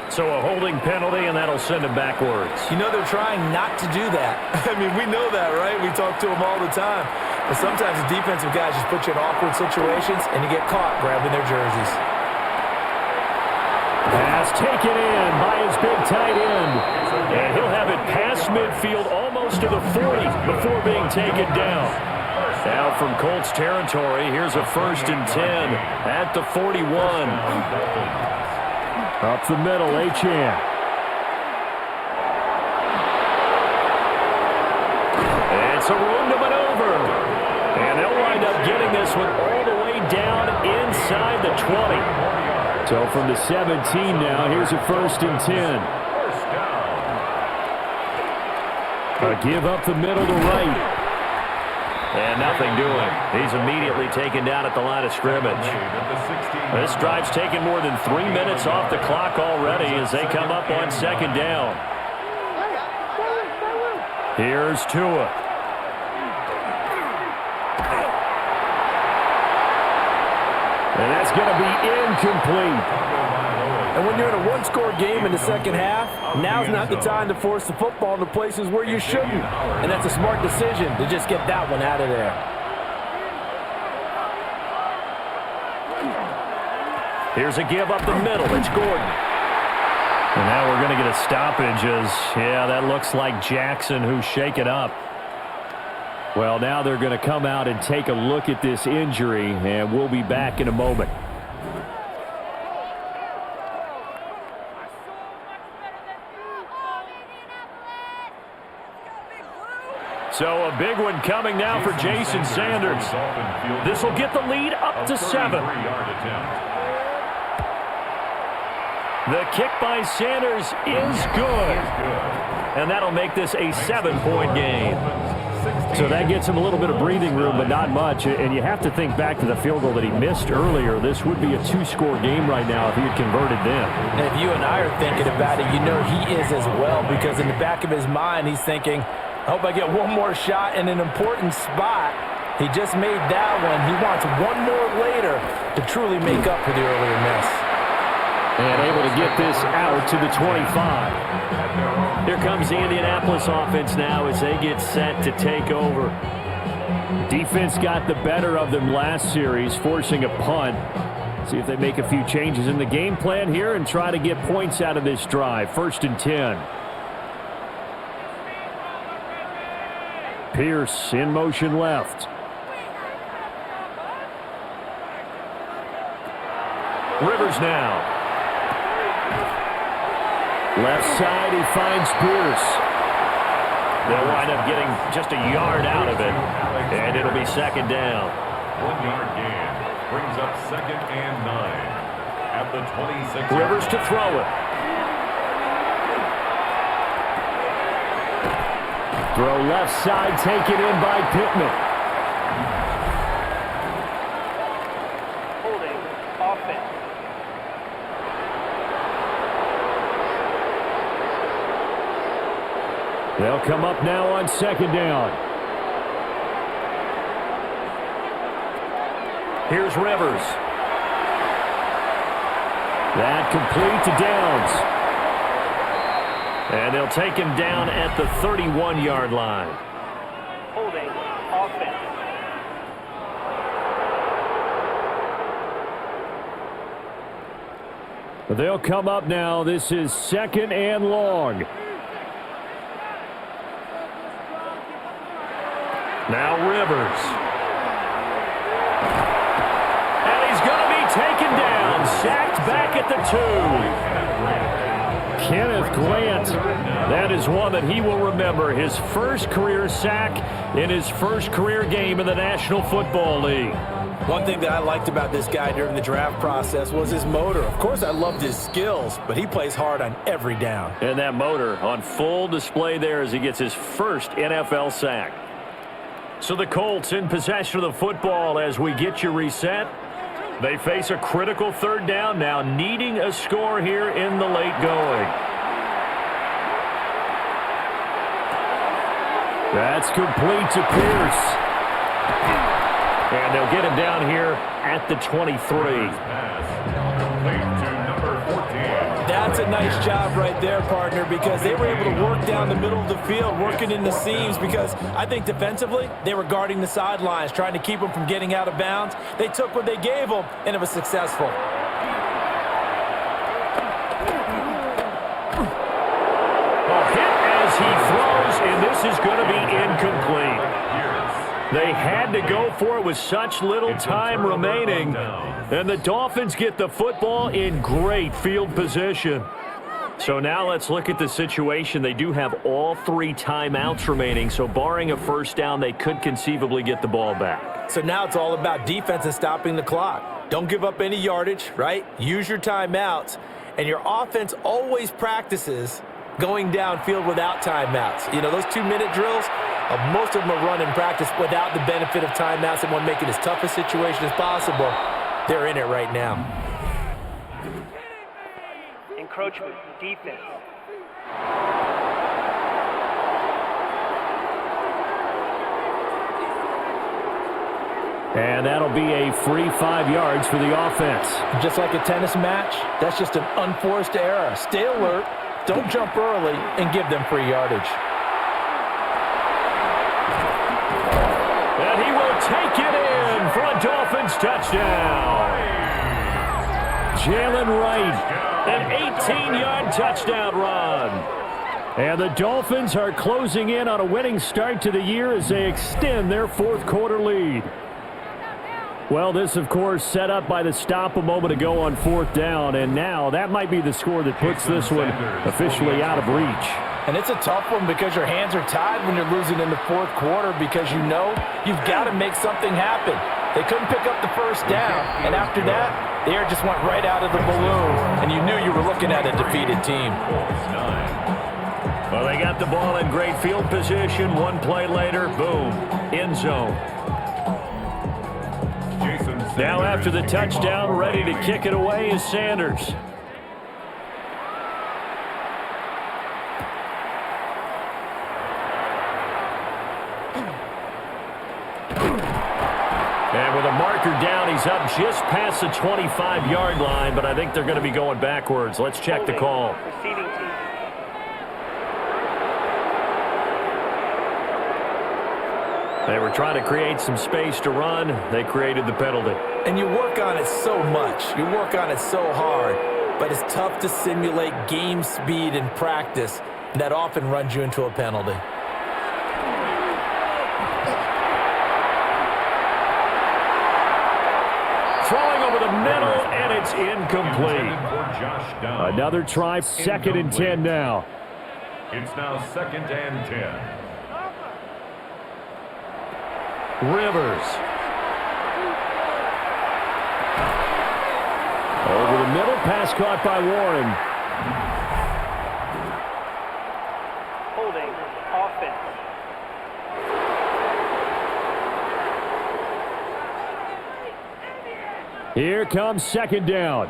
So a holding penalty, and that'll send him backwards. You know they're trying not to do that. I mean, we know that, right? We talk to them all the time. But sometimes the defensive guys just put you in awkward situations, and you get caught grabbing their jerseys. Pass taken in by his big tight end. And he'll have it past midfield almost to the 40 before being taken down. Now from Colts territory, here's a 1st and 10 at the 41. Up the middle, Achane. It's a room to maneuver. And they'll wind up getting this one all the way down inside the 20. So from the 17 now, here's a 1st and 10. A give up the middle to right. And nothing doing. He's immediately taken down at the line of scrimmage. This drive's taken more than 3 minutes off the clock already as they come up on 2nd down. Here's Tua. And that's going to be incomplete. And when you're in a one-score game in the second half, now's not the time to force the football into places where you shouldn't. And that's a smart decision to just get that one out of there. Here's a give up the middle. It's Gordon. And now we're going to get a stoppage as, yeah, that looks like Jackson who's shaken up. Well, now they're going to come out and take a look at this injury, and we'll be back in a moment. So a big one coming now for Jason Sanders. This will get the lead up to 7. The kick by Sanders is good. And that'll make this a 7-point game. So that gets him a little bit of breathing room, but not much. And you have to think back to the field goal that he missed earlier. This would be a 2-score game right now if he had converted then. And if you and I are thinking about it, you know he is as well, because in the back of his mind, he's thinking, I hope I get one more shot in an important spot. He just made that one. He wants one more later to truly make up for the earlier miss. And able to get this out to the 25. Here comes the Indianapolis offense now as they get set to take over. Defense got the better of them last series, forcing a punt. See if they make a few changes in the game plan here and try to get points out of this drive. 1st and 10. Pierce in motion left. Rivers now. Left side, he finds Pierce. They'll wind up getting just a yard out of it, and it'll be 2nd down. 1-yard gain brings up 2nd and 9 at the 26. Rivers to throw it. Throw left side, taken in by Pittman. Holding offense. They'll come up now on 2nd down. Here's Rivers. That complete to Downs. And they'll take him down at the 31-yard line. Holding offense. They'll come up now. This is 2nd and long. Now Rivers. And he's going to be taken back at the 2. Kenneth Grant, that is one that he will remember. His first career sack in his first career game in the National Football League. One thing that I liked about this guy during the draft process was his motor. Of course, I loved his skills, but he plays hard on every down. And that motor on full display there as he gets his first NFL sack. So the Colts in possession of the football as we get you reset. They face a critical third down now, needing a score here in the late going. That's complete to Pierce. And they'll get him down here at the 23. That's a nice job right there, partner, because they were able to work down the middle of the field, working in the seams, because I think defensively they were guarding the sidelines, trying to keep them from getting out of bounds. They took what they gave them, and it was successful. A hit as he throws, and this is going to be incomplete. They had to go for it with such little time remaining. And the Dolphins get the football in great field position. So now let's look at the situation. They do have all 3 timeouts remaining. So barring a first down, they could conceivably get the ball back. So now it's all about defense and stopping the clock. Don't give up any yardage, right? Use your timeouts. And your offense always practices going downfield without timeouts. You know, those 2-minute drills, most of them are run in practice without the benefit of timeouts and want to make it as tough a situation as possible. They're in it right now. Encroachment, defense. And that'll be a free 5 yards for the offense. Just like a tennis match, that's just an unforced error. Stay alert, don't jump early, and give them free yardage. And he will take it in for a Dolphins touchdown. Jalen Wright, an 18-yard touchdown run. And the Dolphins are closing in on a winning start to the year as they extend their 4th quarter lead. Well, this, of course, set up by the stop a moment ago on 4th down, and now that might be the score that puts this one officially out of reach. And it's a tough one because your hands are tied when you're losing in the 4th quarter because you know you've got to make something happen. They couldn't pick up the first down, and after that, the air just went right out of the balloon, and you knew you were looking at a defeated team. Well, they got the ball in great field position. One play later, boom, end zone. Now after the touchdown, ready to kick it away is Sanders. And with a marker down, he's up just past the 25-yard line, but I think they're going to be going backwards. Let's check the call. Receiving team. They were trying to create some space to run. They created the penalty. And you work on it so much. You work on it so hard. But it's tough to simulate game speed in practice. And that often runs you into a penalty. Throwing over the middle, and it's incomplete. Another try, 2nd and 10 now. It's now 2nd and 10. Rivers. Over the middle, pass caught by Warren. Holding, offense. Here comes 2nd down.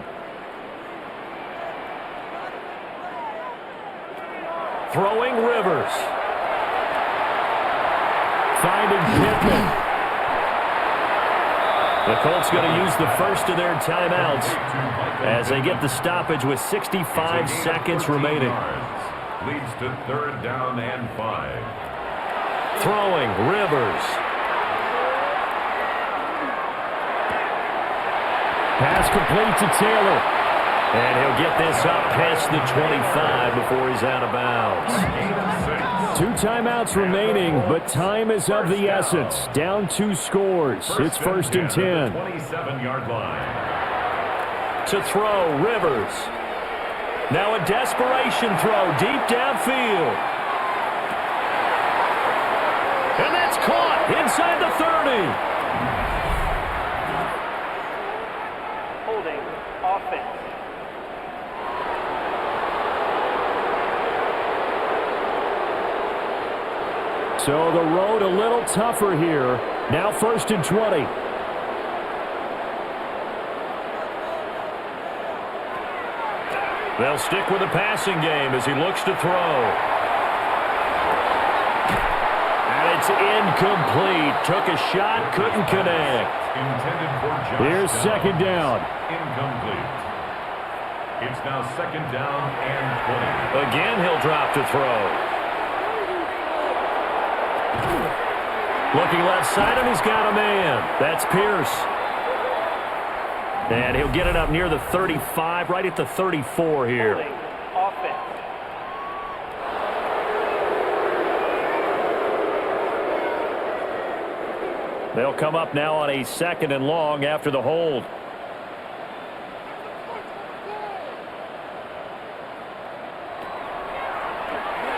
Throwing Rivers. Finding Pittman. The Colts going to use the first of their timeouts as they get the stoppage with 65 seconds remaining. Leads to 3rd down and 5. Throwing Rivers. Pass complete to Taylor. And he'll get this up past the 25 before he's out of bounds. 2 timeouts remaining, but time is of the essence. Down 2 scores. It's 1st and 10. 27-yard line. To throw, Rivers. Now a desperation throw deep downfield. And that's caught inside the 30. Holding offense. So the road a little tougher here. Now 1st and 20. They'll stick with the passing game as he looks to throw. And it's incomplete. Took a shot, couldn't connect. Intended for Josh Here's second down. Incomplete. It's now 2nd down and 20. Again, he'll drop to throw. Looking left side, and he's got a man. That's Pierce. And he'll get it up near the 35, right at the 34 here. Holding offense. They'll come up now on a 2nd and long after the hold.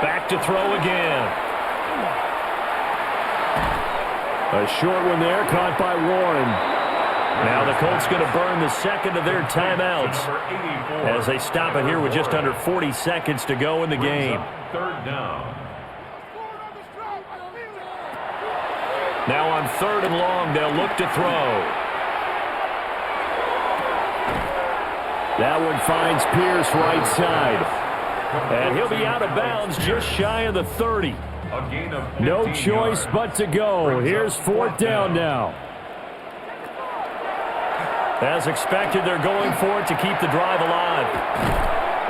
Back to throw again. A short one there, caught by Warren. Now the Colts going to burn the second of their timeouts as they stop it here with just under 40 seconds to go in the game. 3rd down. Now on 3rd and long, they'll look to throw. That one finds Pierce right side. And he'll be out of bounds just shy of the 30. No choice but to go. Here's 4th down now. As expected, they're going for it to keep the drive alive.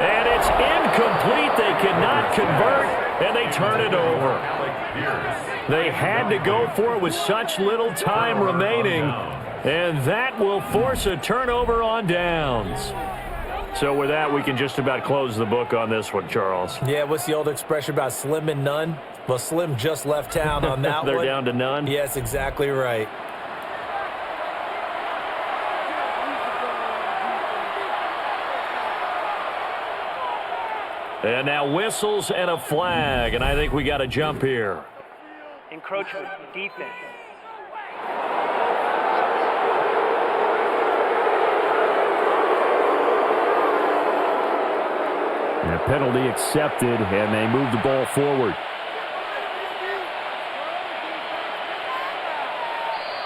And it's incomplete. They cannot convert, and they turn it over. They had to go for it with such little time remaining, and that will force a turnover on downs. So with that, we can just about close the book on this one, Charles. Yeah, what's the old expression about slim and none? Well, Slim just left town on that They're one. down to none? Yes, exactly right. And now whistles and a flag, and I think we got a jump here. Encroachment defense. And a penalty accepted, and they move the ball forward.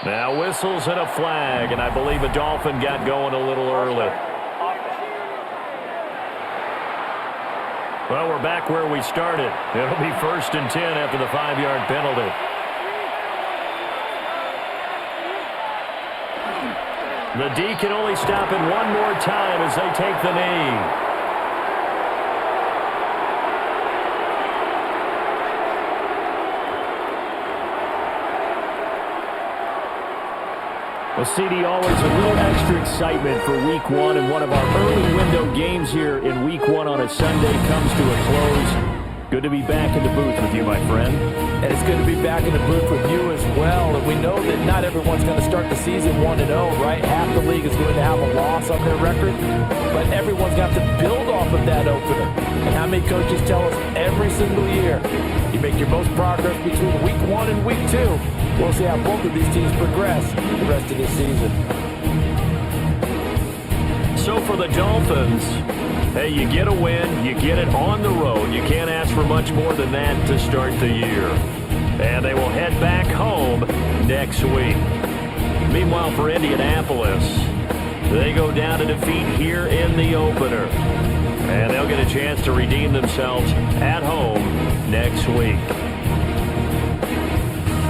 Now whistles and a flag, and I believe a Dolphin got going a little early. Well, we're back where we started. It'll be 1st and 10 after the 5-yard penalty. The D can only stop it one more time as they take the knee. Well, CD, always a little extra excitement for Week 1, and one of our early window games here in Week 1 on a Sunday comes to a close. Good to be back in the booth with you, my friend. And it's good to be back in the booth with you as well. And we know that not everyone's going to start the season 1-0, right? Half the league is going to have a loss on their record, but everyone's got to build off of that opener. And how many coaches tell us every single year, you make your most progress between Week 1 and Week 2. We'll see how both of these teams progress the rest of this season. So for the Dolphins, hey, you get a win, you get it on the road. You can't ask for much more than that to start the year. And they will head back home next week. Meanwhile, for Indianapolis, they go down to defeat here in the opener. And they'll get a chance to redeem themselves at home next week.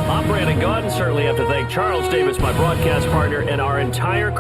I'm Brandon Gunn. Certainly have to thank Charles Davis, my broadcast partner, and our entire